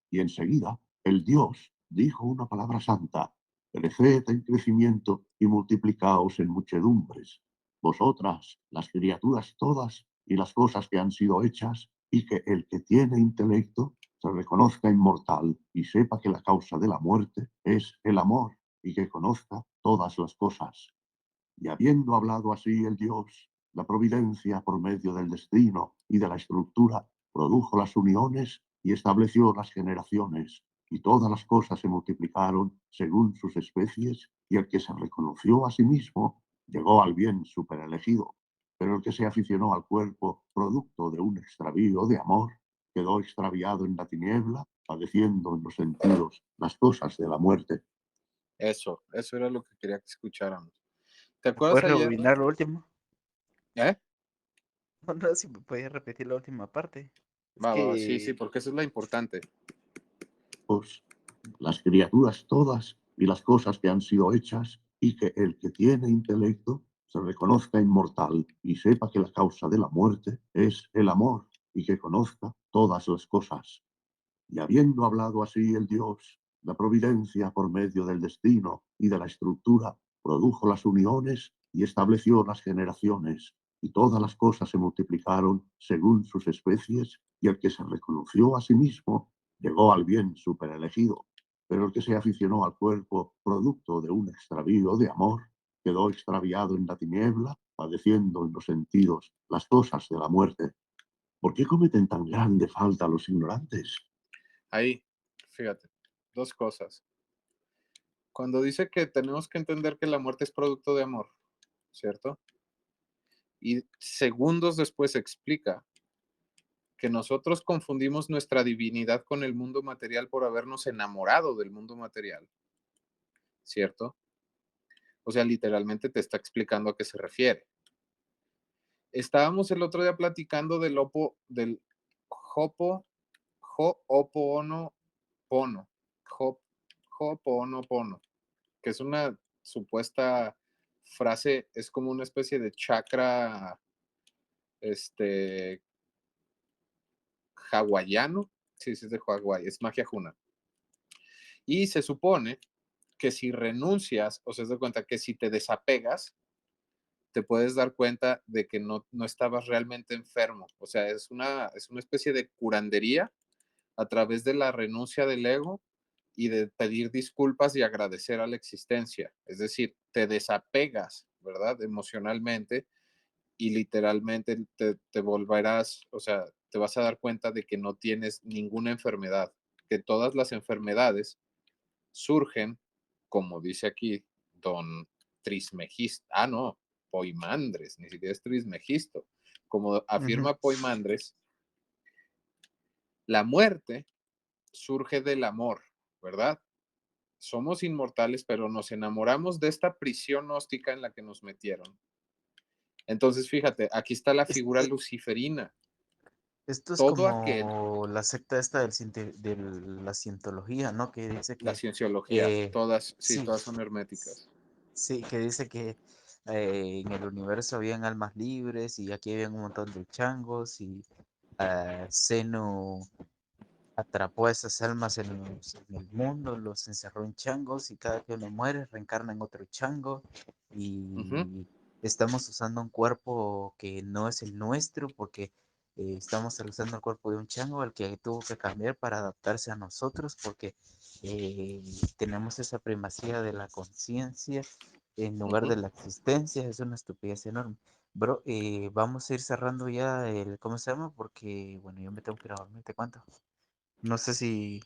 Y enseguida el Dios dijo una palabra santa: creced en crecimiento y multiplicaos en muchedumbres, vosotras, las criaturas todas y las cosas que han sido hechas, y que el que tiene intelecto se reconozca inmortal y sepa que la causa de la muerte es el amor, y que conozca todas las cosas. Y habiendo hablado así el Dios, la providencia por medio del destino y de la estructura produjo las uniones y estableció las generaciones, y todas las cosas se multiplicaron según sus especies, y el que se reconoció a sí mismo llegó al bien superelegido. Pero el que se aficionó al cuerpo, producto de un extravío de amor, quedó extraviado en la tiniebla, padeciendo en los sentidos las cosas de la muerte. Eso era lo que quería que escucháramos. ¿Te ¿Me puedes acuerdas ayer? rebobinar lo último? ¿Eh? No, no, si me puedes repetir la última parte. Es Va, sí, sí, que, porque eso es lo importante. Pues, las criaturas todas y las cosas que han sido hechas, y que el que tiene intelecto se reconozca inmortal y sepa que la causa de la muerte es el amor, y que conozca todas las cosas. Y habiendo hablado así el Dios, la providencia por medio del destino y de la estructura produjo las uniones y estableció las generaciones, y todas las cosas se multiplicaron según sus especies, y el que se reconoció a sí mismo llegó al bien superelegido. Pero el que se aficionó al cuerpo, producto de un extravío de amor, quedó extraviado en la tiniebla, padeciendo en los sentidos las cosas de la muerte. ¿Por qué cometen tan grande falta los ignorantes? Ahí, fíjate, dos cosas. Cuando dice que tenemos que entender que la muerte es producto de amor, ¿cierto? Y segundos después explica que nosotros confundimos nuestra divinidad con el mundo material por habernos enamorado del mundo material, ¿cierto? O sea, literalmente te está explicando a qué se refiere. Estábamos el otro día platicando del Hopo, Ho'oponopono, Ho'oponopono, que es una supuesta frase, es como una especie de chakra, este, hawaiano, sí, sí es de Hawái, es magia juna. Y se supone que si renuncias, o sea, se da cuenta que si te desapegas, te puedes dar cuenta de que no estabas realmente enfermo. O sea, es una especie de curandería a través de la renuncia del ego y de pedir disculpas y agradecer a la existencia. Es decir, te desapegas, ¿verdad? Emocionalmente y literalmente te volverás, o sea, te vas a dar cuenta de que no tienes ninguna enfermedad, que todas las enfermedades surgen, como dice aquí don Trismegista. Ah, no. Poimandres, ni siquiera es Trismegisto. Como Ujú. afirma Poimandres, la muerte surge del amor, ¿verdad? Somos inmortales, pero nos enamoramos de esta prisión gnóstica en la que nos metieron. Entonces, fíjate, aquí está la Es- figura luciferina. Esto es Todo aquel, como la secta esta de la cientología, ¿no? Que dice la que, cienciología, eh, todas, sí, sí, todas son herméticas. sí, que dice que en el universo habían almas libres y aquí habían un montón de changos y Zeno atrapó a esas almas en el mundo, los encerró en changos y cada que uno muere reencarna en otro chango Ujú, y estamos usando un cuerpo que no es el nuestro porque estamos usando el cuerpo de un chango al que tuvo que cambiar para adaptarse a nosotros porque eh, tenemos esa primacía de la conciencia en lugar de ujú. la existencia, es una estupidez enorme. Bro, vamos a ir cerrando ya el, ¿cómo se llama? Porque, bueno, yo me tengo que ir a dormir, te cuento. No sé si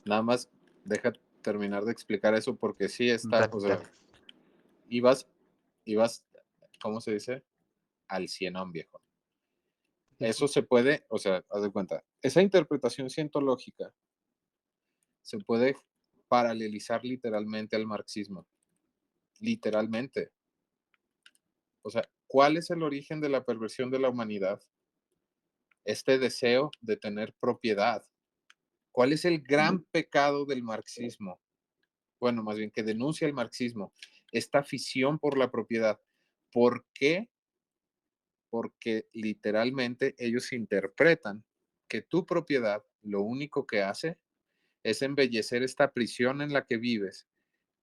Nada más deja terminar de explicar eso porque sí está, dale, o sea, dale. ibas, ibas, ¿cómo se dice? Al cienón, viejo. Sí, sí. Eso se puede, o sea, haz de cuenta, esa interpretación cientológica se puede paralelizar literalmente al marxismo, literalmente. O sea, ¿cuál es el origen de la perversión de la humanidad? Este deseo de tener propiedad. ¿Cuál es el gran pecado del marxismo? Bueno, más bien que denuncia el marxismo, esta afición por la propiedad. ¿Por qué? Porque literalmente ellos interpretan que tu propiedad lo único que hace es embellecer esta prisión en la que vives.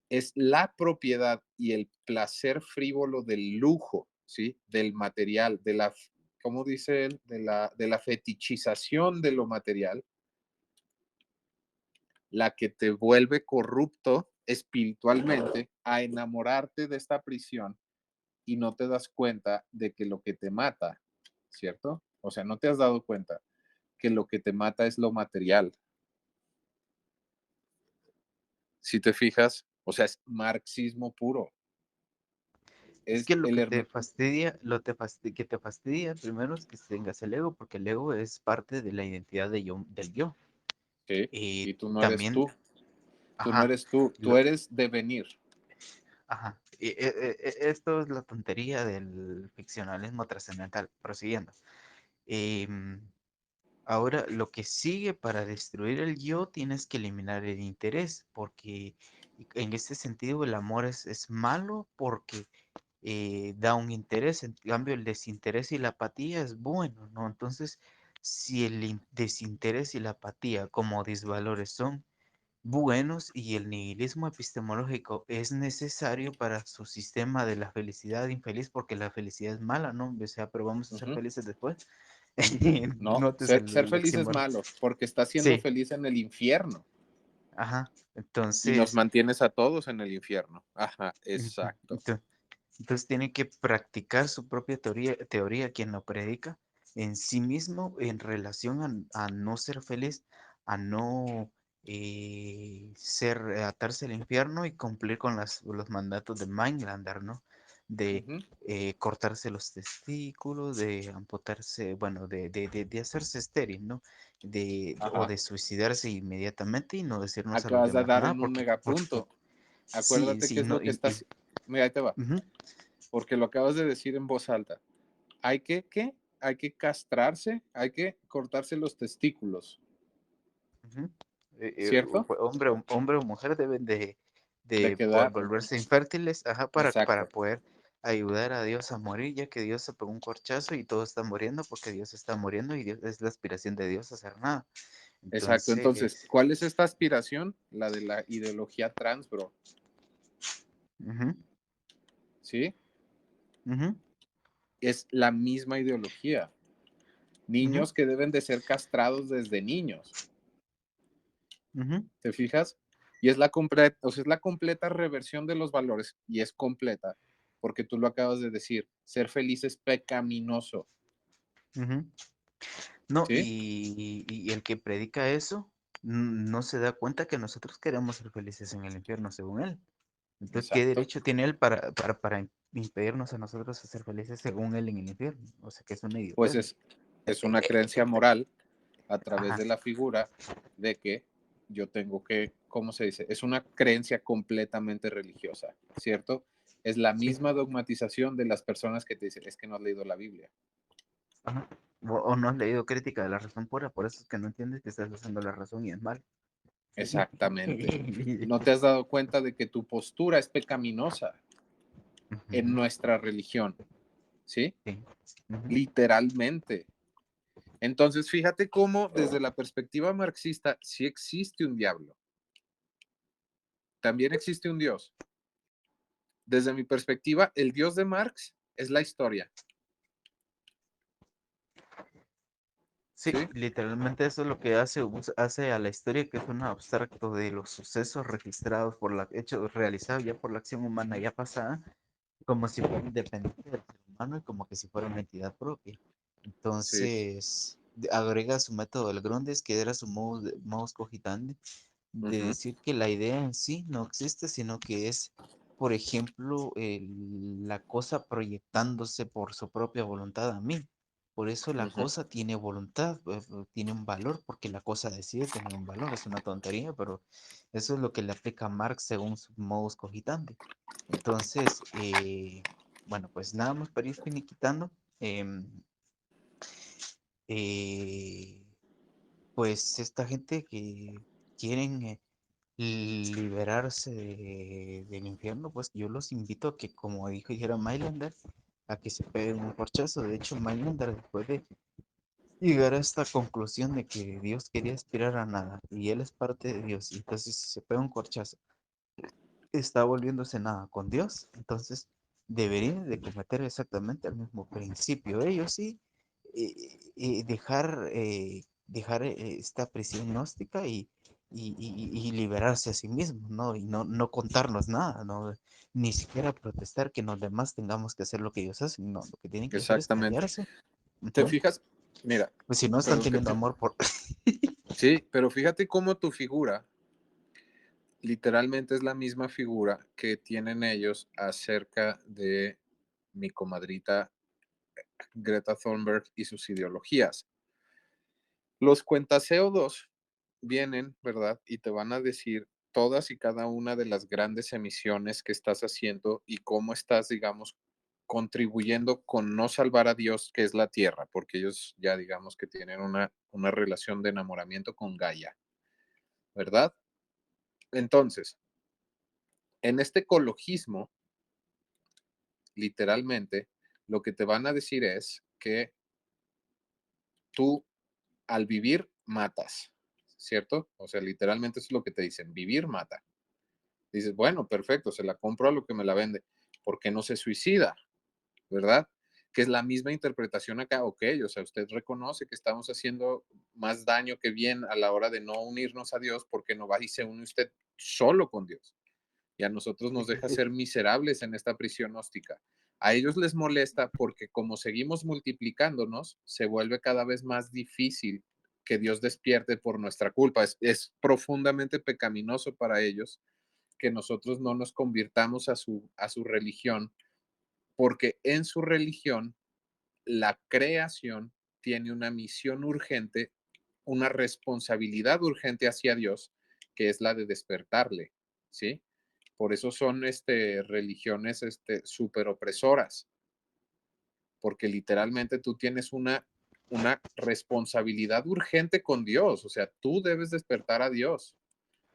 Es la propiedad y el placer frívolo del lujo, ¿sí? Del material, de la, ¿cómo dice él? De la fetichización de lo material, la que te vuelve corrupto espiritualmente a enamorarte de esta prisión y no te das cuenta de que lo que te mata, ¿cierto? O sea, no te has dado cuenta que lo que te mata es lo material. Si te fijas, o sea, es marxismo puro. Es Es que lo el que te herme... fastidia, que te fastidia primero es que tengas el ego, porque el ego es parte de la identidad de yo, del yo. ¿sí? Y Y tú no eres también, tú. Tú no ajá, eres tú. Tú lo, eres devenir. ajá. Esto es la tontería del ficcionalismo trascendental. Prosiguiendo. Em, Ahora, lo que sigue para destruir el yo, tienes que eliminar el interés, porque en este sentido el amor es malo porque da un interés, en cambio el desinterés y la apatía es bueno, ¿no? Entonces, si el desinterés y la apatía como disvalores son buenos y el nihilismo epistemológico es necesario para su sistema de la felicidad infeliz, porque la felicidad es mala, ¿no? O sea, pero vamos a ser Ujú. felices después. No, Notes ser el feliz es oxímoron. malo porque estás siendo Sí, feliz en el infierno ajá. y nos Entonces, mantienes a todos en el infierno. Ajá, ento- exacto. ento- entonces tiene que practicar su propia teoría quien lo predica en sí mismo en relación a no ser feliz, a no atarse al infierno y cumplir con los mandatos de Mindlander, ¿no? De Ujú. cortarse los testículos, de amputarse, bueno, de hacerse estéril, ¿no? O Ajá. de suicidarse inmediatamente y no decirnos a los Acabas de demás dar nada, en un porque megapunto. sí, Acuérdate qué sí, es no, lo que estás. Mira, ahí te va. ujú. Porque lo acabas de decir en voz alta. Hay que, ¿qué? Hay que castrarse, hay que cortarse los testículos, Ujú. ¿cierto? Hombre o mujer deben De de quedar. volverse infértiles, ajá, para Exacto, poder ayudar a Dios a morir, ya que Dios se pegó un corchazo y todos están muriendo porque Dios está muriendo y Dios, es la aspiración de Dios hacer nada. exacto. Entonces, Entonces, ¿cuál es esta aspiración? La de la ideología trans, bro. ujú, ¿Sí? ujú, Es la misma ideología. ujú, Niños que deben de ser castrados desde niños. ujú. ¿Te fijas? Y es la completa, o sea, es la completa reversión de los valores y es completa, porque tú lo acabas de decir, ser feliz es pecaminoso, Ujú. No, ¿sí? y el que predica eso no se da cuenta que nosotros queremos ser felices en el infierno, según él. Entonces, ¿qué Exacto. derecho tiene él para impedirnos a nosotros a ser felices según él en el infierno. O sea que es una Pues idiotez. es una creencia moral a través Ajá, de la figura de que yo tengo que, ¿cómo se dice? Es una creencia completamente religiosa, ¿cierto? Es la sí, misma dogmatización de las personas que te dicen, es que no has leído la Biblia. ajá. O no has leído Crítica de la Razón Pura, por eso es que no entiendes que estás usando la razón y es mal. Exactamente. No te has dado cuenta de que tu postura es pecaminosa en Ujú, nuestra religión, ¿sí? sí, ujú. Literalmente. Entonces, fíjate cómo desde la perspectiva marxista sí existe un diablo, también existe un Dios. Desde mi perspectiva, el Dios de Marx es la historia, Sí, ¿sí? literalmente eso es lo que hace a la historia, que es un abstracto de los sucesos registrados por hechos realizados ya por la acción humana ya pasada, como si fuera independiente del ser humano y como que si fuera una entidad propia. Sí. Entonces, agrega su método del Grundes, que era su modus cogitandi, de Ujú, decir que la idea en sí no existe, sino que es, por ejemplo, la cosa proyectándose por su propia voluntad a mí. Por eso la ujú. cosa tiene voluntad, tiene un valor, porque la cosa decide tener un valor. Es una tontería, pero eso es lo que le aplica a Marx según su modus cogitandi. Entonces, bueno, pues nada más para ir finiquitando. em, eh, pues esta gente que quieren liberarse del infierno, pues yo los invito a que, como dijera Mailander, a que se peguen un corchazo. De hecho, Mailander, después de llegar a esta conclusión de que Dios quería aspirar a nada y él es parte de Dios, y entonces si se pega un corchazo, está volviéndose nada con Dios, entonces deberían de cometer exactamente el mismo principio. Ellos sí, dejar esta prisión gnóstica y liberarse a sí mismos, ¿no? Y no contarnos nada, ¿no? Ni siquiera protestar que los demás tengamos que hacer lo que ellos hacen, no, lo que tienen que hacer es Exactamente. callarse. ¿Te Ujú. fijas? Mira, Pues si no están perdón que teniendo te... amor por... Sí, pero fíjate cómo tu figura literalmente es la misma figura que tienen ellos acerca de mi comadrita Greta Thunberg y sus ideologías. Los cuentaseo 2 vienen, ¿verdad? Y te van a decir todas y cada una de las grandes emisiones que estás haciendo y cómo estás, digamos, contribuyendo con no salvar a Dios, que es la tierra, porque ellos ya digamos que tienen una relación de enamoramiento con Gaia, ¿verdad? Entonces, en este ecologismo, literalmente, lo que te van a decir es que tú al vivir matas, ¿cierto? O sea, literalmente eso es lo que te dicen, vivir mata. Dices, bueno, perfecto, se la compro a lo que me la vende. ¿Por qué no se suicida? ¿Verdad? Que es la misma interpretación acá. Ok, o sea, usted reconoce que estamos haciendo más daño que bien a la hora de no unirnos a Dios porque no va y se une usted solo con Dios. Y a nosotros nos deja ser miserables en esta prisión gnóstica. A ellos les molesta porque como seguimos multiplicándonos, se vuelve cada vez más difícil que Dios despierte por nuestra culpa. Es profundamente pecaminoso para ellos que nosotros no nos convirtamos a su religión, porque en su religión la creación tiene una misión urgente, una responsabilidad urgente hacia Dios, que es la de despertarle, ¿sí? Por eso son religiones súper opresoras, porque literalmente tú tienes una responsabilidad urgente con Dios, o sea, tú debes despertar a Dios.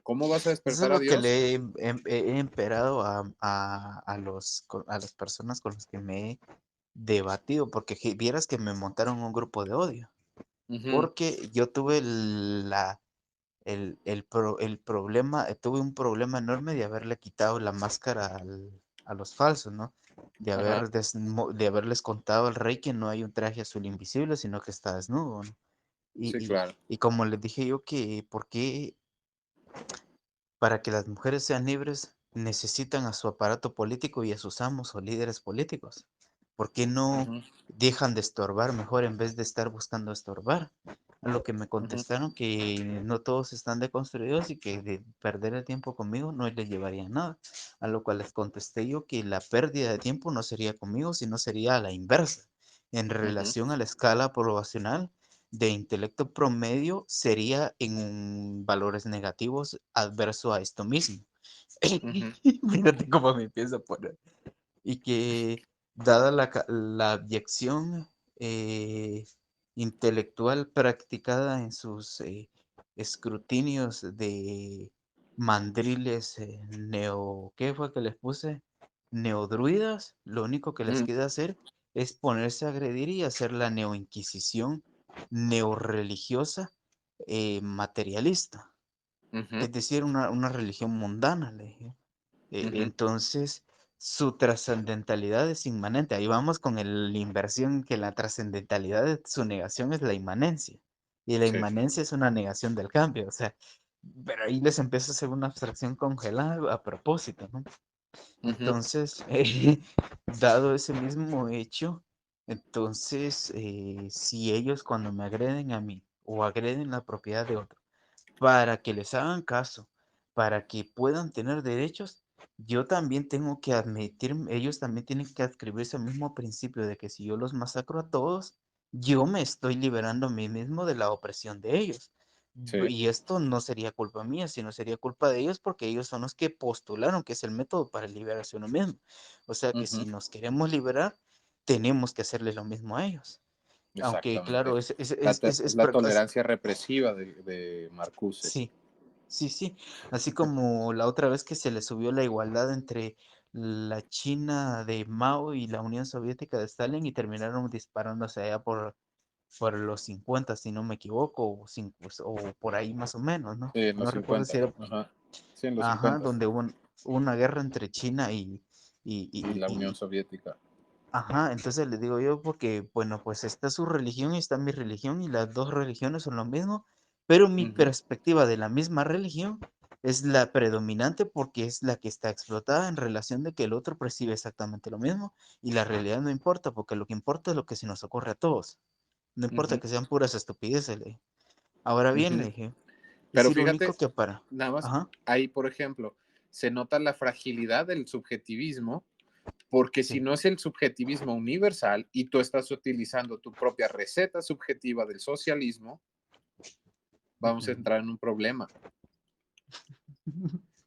¿Cómo vas a Eso es despertar a lo que Dios? le he emperado a las personas con las que me he debatido, porque vieras que me montaron un grupo de odio, Ujú, porque yo tuve el problema, tuve un problema enorme de haberle quitado la máscara a los falsos, ¿no? ajá, De haberles contado al rey que no hay un traje azul invisible, sino que está desnudo, ¿no? sí, Y, y, claro, y como les dije yo que, ¿por qué para que las mujeres sean libres necesitan a su aparato político y a sus amos o líderes políticos? ¿Por qué no ujú, dejan de estorbar mejor en vez de estar buscando estorbar? a lo que me Ujú, contestaron que no todos están deconstruidos y que de perder el tiempo conmigo no les llevaría a nada. A lo cual les contesté yo que la pérdida de tiempo no sería conmigo, sino sería a la inversa. En ujú, relación a la escala poblacional de intelecto promedio, sería en valores negativos adverso a esto mismo. ujú, Fíjate cómo me empiezo a poner. Y que dada la abyección eh, intelectual practicada en sus escrutinios de mandriles ¿qué fue que les puse? Neodruidas, lo único que les ujú, queda hacer es ponerse a agredir y hacer la neoinquisición neorreligiosa materialista, ujú, es decir, una religión mundana, le dije. ujú. Entonces, su trascendentalidad es inmanente. Ahí vamos con la inversión, que la trascendentalidad de su negación es la inmanencia. Y la Sí. inmanencia es una negación del cambio. O sea, pero ahí les empieza a hacer una abstracción congelada a propósito, ¿no? Ujú, Entonces, dado ese mismo hecho, entonces, si ellos cuando me agreden a mí o agreden la propiedad de otro, para que les hagan caso, para que puedan tener derechos, yo también tengo que admitir, ellos también tienen que adscribirse al mismo principio de que si yo los masacro a todos, yo me estoy liberando a mí mismo de la opresión de ellos. sí. Y esto no sería culpa mía, sino sería culpa de ellos porque ellos son los que postularon que es el método para liberarse uno mismo. O sea que si Ujú, nos queremos liberar, tenemos que hacerle lo mismo a ellos. Aunque claro, exactamente. La es tolerancia represiva de Marcuse. sí. Sí, sí, así como la otra vez que se le subió la igualdad entre la China de Mao y la Unión Soviética de Stalin y terminaron disparándose allá por los 50 si no me equivoco, o por ahí más o menos, ¿no? Sí, en los No recuerdo si 50. era, Ajá. Sí, en los ajá, 50. donde hubo una guerra entre China Y la Unión y Soviética. ajá, entonces le digo yo porque, bueno, pues está su religión y está mi religión y las dos religiones son lo mismo, pero mi Ujú, perspectiva de la misma religión es la predominante porque es la que está explotada en relación de que el otro percibe exactamente lo mismo y la realidad no importa porque lo que importa es lo que se nos ocurre a todos. No importa ujú, que sean puras estupideces, le dije. Ahora bien, le ujú. dije, es Pero irónico fíjate, que para... nada más Ajá, ahí, por ejemplo, se nota la fragilidad del subjetivismo, porque si sí. no es el subjetivismo universal y tú estás utilizando tu propia receta subjetiva del socialismo, vamos a Ujú. entrar en un problema,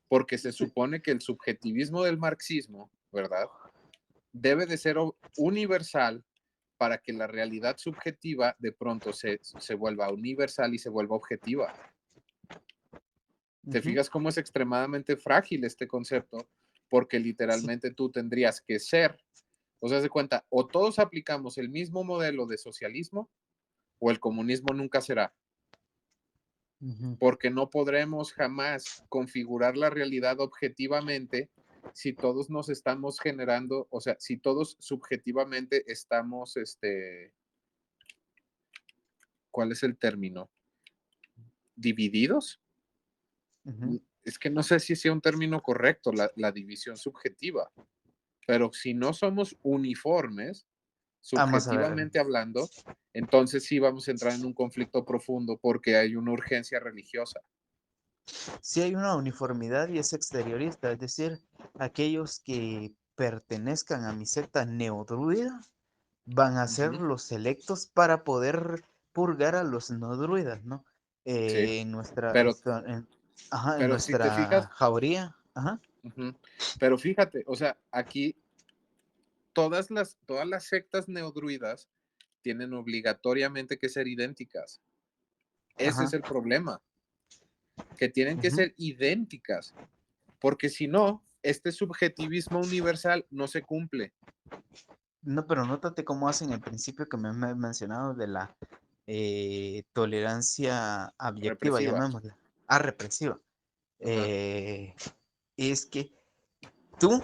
porque se Sí. supone que el subjetivismo del marxismo, ¿verdad? Debe de ser universal para que la realidad subjetiva de pronto se vuelva universal y se vuelva objetiva. ¿Te Ujú. fijas cómo es extremadamente frágil este concepto? Porque Sí. literalmente tú tendrías que ser, o sea, de cuenta, o todos aplicamos el mismo modelo de socialismo o el comunismo nunca será, Ujú. porque no podremos jamás configurar la realidad objetivamente si todos nos estamos generando, o sea, si todos subjetivamente estamos, ¿cuál es el término? ¿Divididos? Ujú. Es que no sé si sea un término correcto, la división subjetiva, pero si no somos uniformes, Vamos a ver. subjetivamente hablando, entonces sí vamos a entrar en un conflicto profundo porque hay una urgencia religiosa. Sí hay una uniformidad y es exteriorista, es decir, aquellos que pertenezcan a mi secta neodruida van a ser Ujú, los selectos para poder purgar a los no druidas, ¿no? sí, En nuestra, pero, ajá, en pero si te nuestra fijas, jauría, ajá, ujú, pero fíjate, o sea, aquí todas las sectas neodruidas tienen obligatoriamente que ser idénticas. Ese es ajá, el problema, que tienen que ujú. ser idénticas, porque si no, este subjetivismo universal no se cumple. No, pero nótate cómo hacen el principio que me has mencionado de la tolerancia abyectiva, Represiva. llamémosla, represiva. Ajá. Eh, es que tú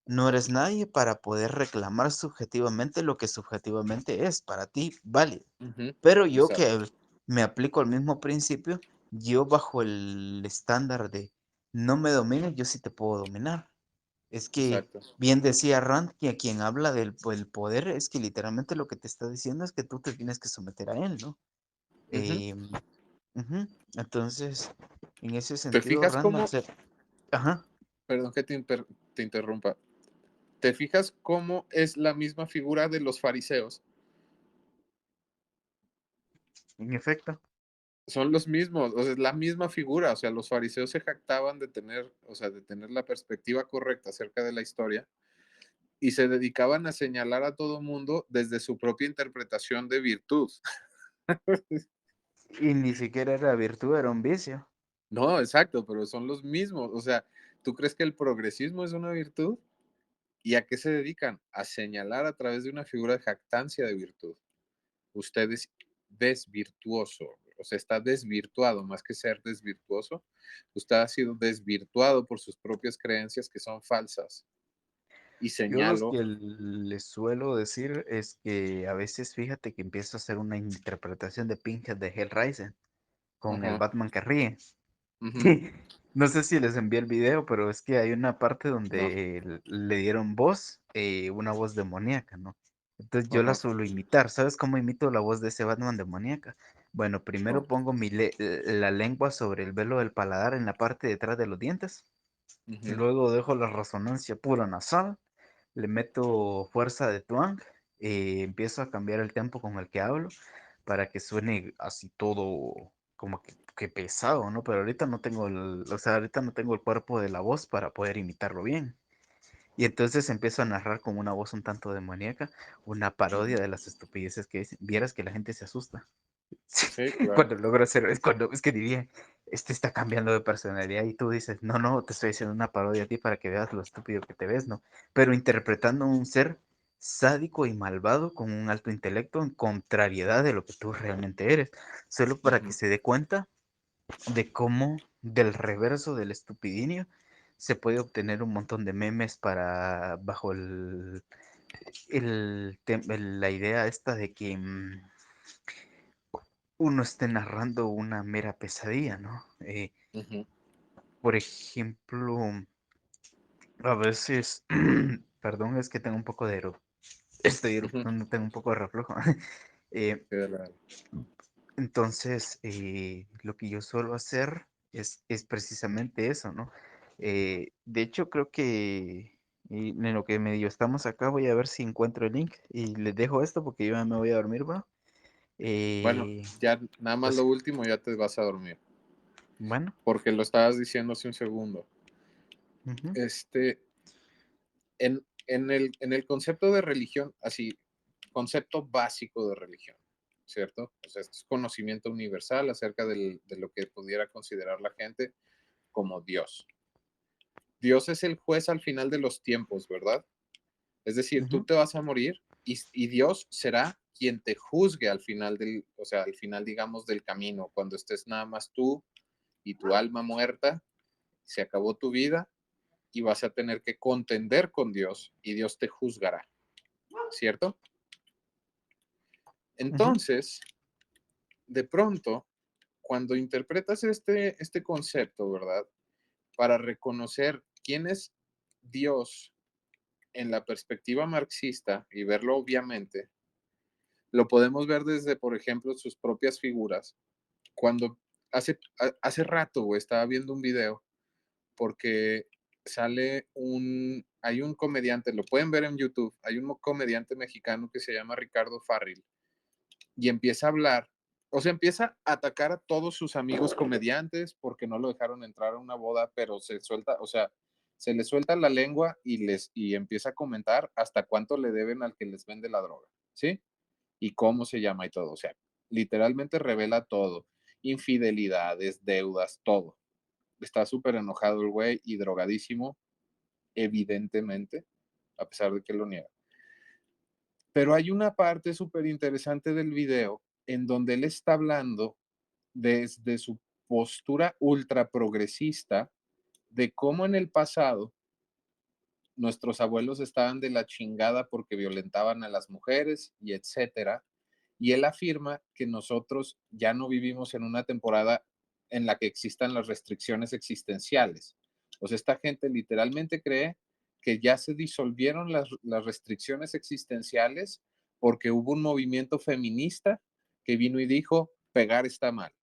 no eres nadie para poder reclamar subjetivamente lo que subjetivamente es para ti válido. Ujú, Pero yo exacto, que me aplico al mismo principio, yo bajo el estándar de no me domines, yo sí te puedo dominar. Es que exacto. bien decía Rand que a quien habla del poder es que literalmente lo que te está diciendo es que tú te tienes que someter a él, ¿no? Ujú. Em, ujú. Entonces, en ese ¿Te sentido, fijas Randall cómo, se... Ajá. perdón que te interrumpa, te fijas cómo es la misma figura de los fariseos? En efecto. Son los mismos, o sea, es la misma figura, o sea, los fariseos se jactaban de tener, o sea, de tener la perspectiva correcta acerca de la historia y se dedicaban a señalar a todo mundo desde su propia interpretación de virtud. Y ni siquiera era virtud, era un vicio. No, exacto, pero son los mismos, o sea, ¿tú crees que el progresismo es una virtud? ¿Y a qué se dedican? A señalar a través de una figura de jactancia de virtud. Usted es desvirtuoso, o sea, está desvirtuado más que ser desvirtuoso. Usted ha sido desvirtuado por sus propias creencias que son falsas. Y Yo lo señalo, que les suelo decir es que a veces fíjate que empiezo a hacer una interpretación de Pinhead de Hellraiser con el ajá, Batman que ríe. ujú, No sé si les envié el video, pero es que hay una parte no, donde le dieron voz, una voz demoníaca, ¿no? Entonces yo la ajá, suelo imitar. ¿Sabes cómo imito la voz de ese Batman demoníaca? Bueno, primero no, pongo la lengua sobre el velo del paladar en la parte de atrás de los dientes. ujú, Luego dejo la resonancia pura nasal. Le meto fuerza de twang. Empiezo a cambiar el tempo con el que hablo para que suene así todo como que pesado, ¿no? Pero ahorita no tengo o sea, ahorita no tengo el cuerpo de la voz para poder imitarlo bien. Y entonces empiezo a narrar con una voz un tanto demoníaca, una parodia ujú. de las estupideces que dicen. Vieras que la gente se asusta. Sí, Sí, claro. cuando logro hacer, es cuando, es que diría, este está cambiando de personalidad y tú dices, no, no, te estoy haciendo una parodia a ti para que veas lo estúpido que te ves, ¿no? Pero interpretando un ser sádico y malvado con un alto intelecto en contrariedad de lo que tú realmente eres, solo para que Ujú, se dé cuenta de cómo del reverso del estupidinio se puede obtener un montón de memes para bajo la idea esta de que uno esté narrando una mera pesadilla, ¿no? ujú, Por ejemplo, a veces, perdón, es que tengo un poco de estoy ujú. eruptando, tengo un poco de reflujo. Eh, Sí, dale, entonces, lo que yo suelo hacer es precisamente eso, ¿no? De hecho, creo que en lo que medio estamos acá, voy a ver si encuentro el link y les dejo esto porque yo ya me voy a dormir, bro. bueno, Eh, ya nada más lo pues, último, ya te vas a dormir, bueno. porque lo estabas diciendo hace un segundo. Ujú, Este, en el concepto de religión, así, concepto básico de religión, ¿cierto? O sea, esto es conocimiento universal acerca de lo que pudiera considerar la gente como Dios. Dios es el juez al final de los tiempos, ¿verdad? Es decir, tú ujú, te vas a morir y Dios será quien te juzgue al final o sea, al final, digamos, del camino, cuando estés nada más tú y tu alma muerta, se acabó tu vida y vas a tener que contender con Dios y Dios te juzgará, ¿cierto? ujú, Entonces, de pronto, cuando interpretas este concepto, ¿verdad? Para reconocer quién es Dios en la perspectiva marxista y verlo obviamente, lo podemos ver desde, por ejemplo, sus propias figuras. Cuando hace rato, güey, estaba viendo un video porque hay un comediante, lo pueden ver en YouTube, hay un comediante mexicano que se llama Ricardo Farril y empieza a hablar, o sea, empieza a atacar a todos sus amigos comediantes porque no lo dejaron entrar a una boda, pero se suelta, o sea, se le suelta la lengua y empieza a comentar hasta cuánto le deben al que les vende la droga, ¿sí? Y cómo se llama y todo, o sea, literalmente revela todo, infidelidades, deudas, todo. Está súper enojado el güey y drogadísimo, evidentemente, a pesar de que lo niega. Pero hay una parte súper interesante del video en donde él está hablando desde su postura ultra progresista de cómo en el pasado nuestros abuelos estaban de la chingada porque violentaban a las mujeres y etcétera. Y él afirma que nosotros ya no vivimos en una temporada en la que existan las restricciones existenciales. O sea, esta gente literalmente cree que ya se disolvieron las restricciones existenciales porque hubo un movimiento feminista que vino y dijo, pegar está mal.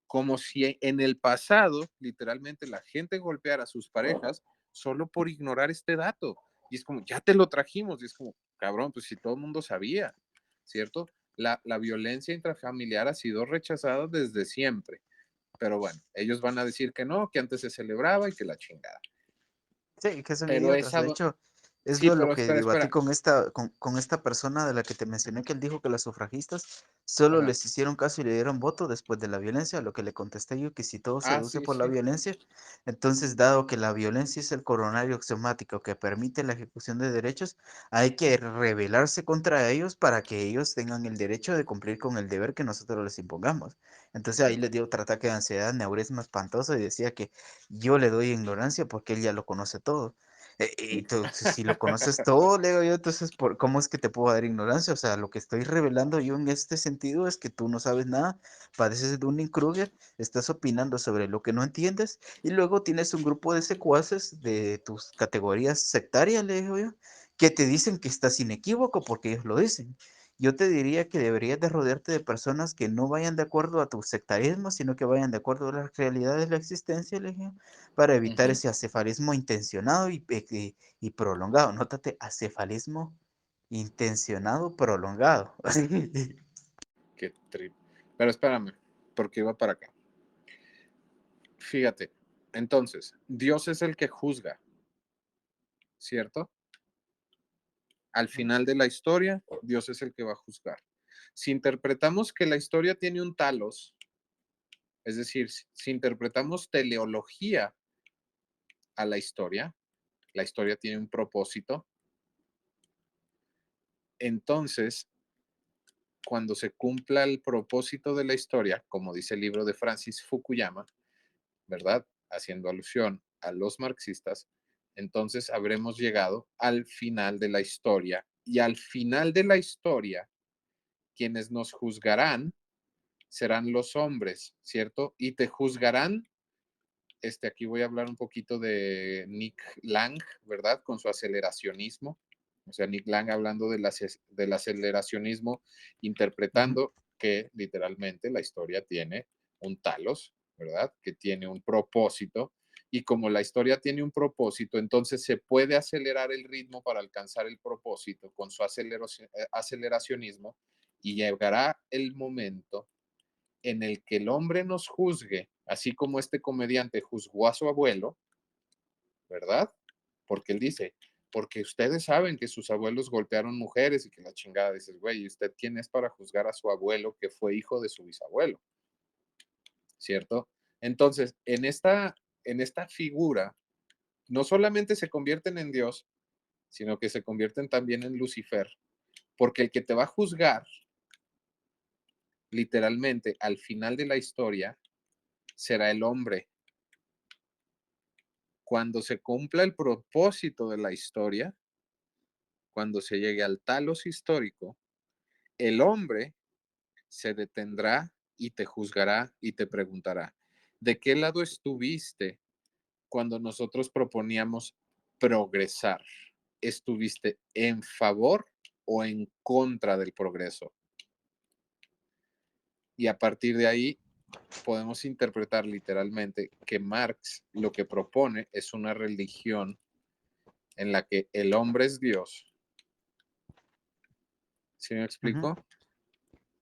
Como si en el pasado, literalmente, la gente golpeara a sus parejas solo por ignorar este dato. Y es como, ya te lo trajimos. Y es como, cabrón, pues si todo el mundo sabía, ¿cierto? La violencia intrafamiliar ha sido rechazada desde siempre. Pero bueno, ellos van a decir que no, que antes se celebraba y que la chingada. Sí, que son Pero idiotas. esa, De hecho, es sí, lo pero que espera, debatí espera. con esta persona de la que te mencioné, que él dijo que las sufragistas solo Ajá. les hicieron caso y le dieron voto después de la violencia, a lo que le contesté yo que si todo se reduce Sí, por la sí. violencia, entonces dado que la violencia es el coronario axiomático que permite la ejecución de derechos, hay que rebelarse contra ellos para que ellos tengan el derecho de cumplir con el deber que nosotros les impongamos. Entonces ahí Sí. les dio otro ataque de ansiedad, neurisma espantoso y decía que yo le doy ignorancia porque él ya lo conoce todo. Y tú, si lo conoces todo, le digo yo, entonces, ¿cómo es que te puedo dar ignorancia? O sea, lo que estoy revelando yo en este sentido es que tú no sabes nada, padeces de Dunning-Kruger, estás opinando sobre lo que no entiendes, y luego tienes un grupo de secuaces de tus categorías sectarias, le digo yo, que te dicen que estás inequívoco porque ellos lo dicen. Yo te diría que deberías de rodearte de personas que no vayan de acuerdo a tu sectarismo, sino que vayan de acuerdo a las realidades de la existencia, le dije, para evitar Ujú. ese acefalismo intencionado y prolongado. Nótate, acefalismo intencionado prolongado. Qué trip. Pero espérame, porque iba para acá. Fíjate, entonces, Dios es el que juzga, ¿cierto? Al final de la historia, Dios es el que va a juzgar. Si interpretamos que la historia tiene un talos, es decir, si interpretamos teleología a la historia tiene un propósito, entonces, cuando se cumpla el propósito de la historia, como dice el libro de Francis Fukuyama, ¿verdad? Haciendo alusión a los marxistas, entonces habremos llegado al final de la historia. Y al final de la historia, quienes nos juzgarán serán los hombres, ¿cierto? Y te juzgarán, aquí voy a hablar un poquito de Nick Lang, ¿verdad? Con su aceleracionismo. O sea, Nick Lang hablando del aceleracionismo, Ujú, interpretando que literalmente la historia tiene un talos, ¿verdad? Que tiene un propósito. Y como la historia tiene un propósito, entonces se puede acelerar el ritmo para alcanzar el propósito con su aceleracionismo y llegará el momento en el que el hombre nos juzgue, así como este comediante juzgó a su abuelo, ¿verdad? Porque él dice, porque ustedes saben que sus abuelos golpearon mujeres y que la chingada, dices, güey, ¿y usted quién es para juzgar a su abuelo que fue hijo de su bisabuelo? ¿Cierto? Entonces, en esta figura, no solamente se convierten en Dios, sino que se convierten también en Lucifer, porque el que te va a juzgar, literalmente, al final de la historia, será el hombre. Cuando se cumpla el propósito de la historia, cuando se llegue al talos histórico, el hombre se detendrá y te juzgará y te preguntará, ¿de qué lado estuviste cuando nosotros proponíamos progresar? ¿Estuviste en favor o en contra del progreso? Y a partir de ahí podemos interpretar literalmente que Marx lo que propone es una religión en la que el hombre es Dios. ¿Sí me ujú. explico?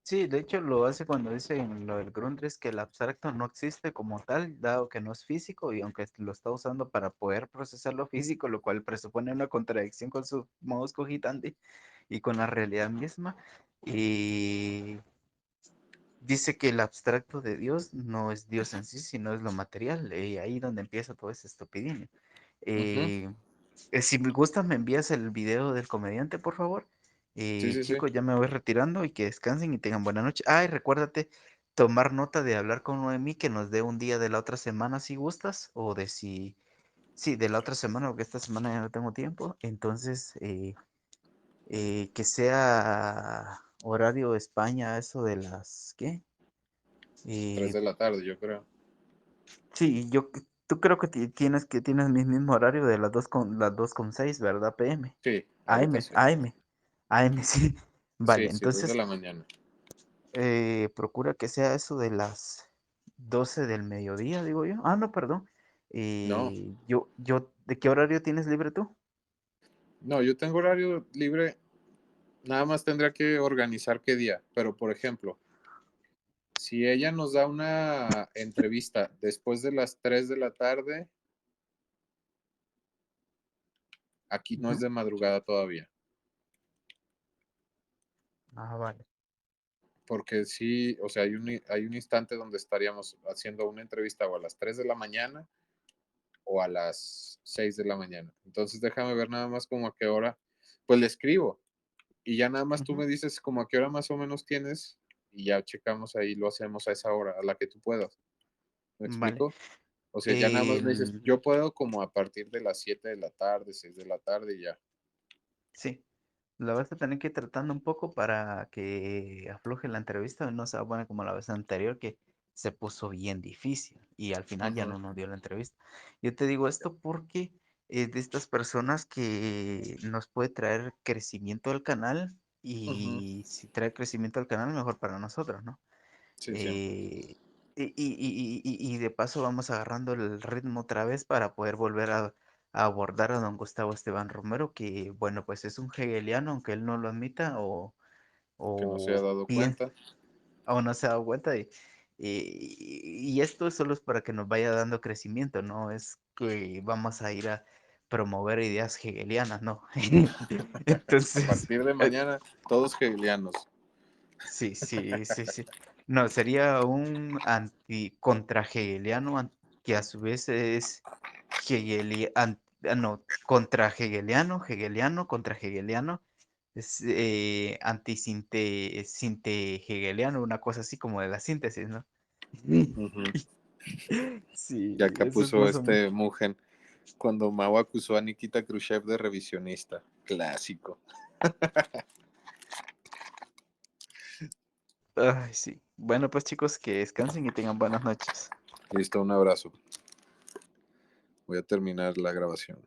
Sí, de hecho lo hace cuando dice en lo del Grundrisse que el abstracto no existe como tal, dado que no es físico y aunque lo está usando para poder procesar lo físico, lo cual presupone una contradicción con su modus cogitandi y con la realidad misma. Y dice que el abstracto de Dios no es Dios en sí, sino es lo material, y ahí donde empieza todo ese estupidinho. Ujú. Eh, si me gusta, me envías el video del comediante, por favor. Sí, sí, sí. Chicos, ya me voy retirando y que descansen y tengan buena noche. Ah, y recuérdate tomar nota de hablar con Noemí, que nos dé un día de la otra semana si gustas, o de si, sí, de la otra semana, porque esta semana ya no tengo tiempo. Entonces, que sea horario España, eso de las, ¿qué? 3 Eh, de la tarde, yo creo. sí, tú creo que tienes mi mismo horario de las 2:06, ¿verdad? PM. Sí, ahorita AM, sí. AM, AM, sí. Sí, Vale, sí, 2 de entonces, la mañana. Procura que sea eso de las 12 del mediodía, digo yo. Ah, no, perdón. No, ¿De qué horario tienes libre tú? no, yo tengo horario libre, nada más tendría que organizar qué día, pero por ejemplo, si ella nos da una entrevista después de las 3 de la tarde, aquí no es Ujú. de madrugada todavía, Ah, vale. porque sí, o sea, hay un instante donde estaríamos haciendo una entrevista o a las 3 de la mañana o a las 6 de la mañana. Entonces déjame ver nada más como a qué hora, pues le escribo y ya nada más tú Ujú. me dices como a qué hora más o menos tienes y ya checamos ahí, lo hacemos a esa hora, a la que tú puedas. ¿Me Vale. explico? O sea, ya nada más me dices, El- yo puedo como a partir de las 7 de la tarde, 6 de la tarde y ya. sí, la vas a tener que ir tratando un poco para que afloje la entrevista, no sea buena como la vez anterior que se puso bien difícil y al final ya Ujú, no nos dio la entrevista. Yo te digo esto porque es de estas personas que nos puede traer crecimiento al canal ujú. y si trae crecimiento al canal, mejor para nosotros, ¿no? Sí, sí, Eh, y de paso vamos agarrando el ritmo otra vez para poder volver a abordar a don Gustavo Esteban Romero, que bueno, pues es un hegeliano, aunque él no lo admita que no se ha o dado bien, cuenta. o no se ha dado cuenta. Y esto solo es para que nos vaya dando crecimiento, no es que vamos a ir a promover ideas hegelianas, ¿no? A Entonces, partir de mañana, todos hegelianos. sí, sí, sí, sí. No, sería un contra hegeliano que a su vez es no, contra hegeliano, contra hegeliano, es sinte hegeliano, una cosa así como de la síntesis, ¿no? Ujú. Sí, Ya acá eso es puso más o menos. este Mugen cuando Mao acusó a Nikita Khrushchev de revisionista. Clásico. Ay, sí. Bueno, pues chicos, que descansen y tengan buenas noches. Listo, un abrazo. Voy a terminar la grabación.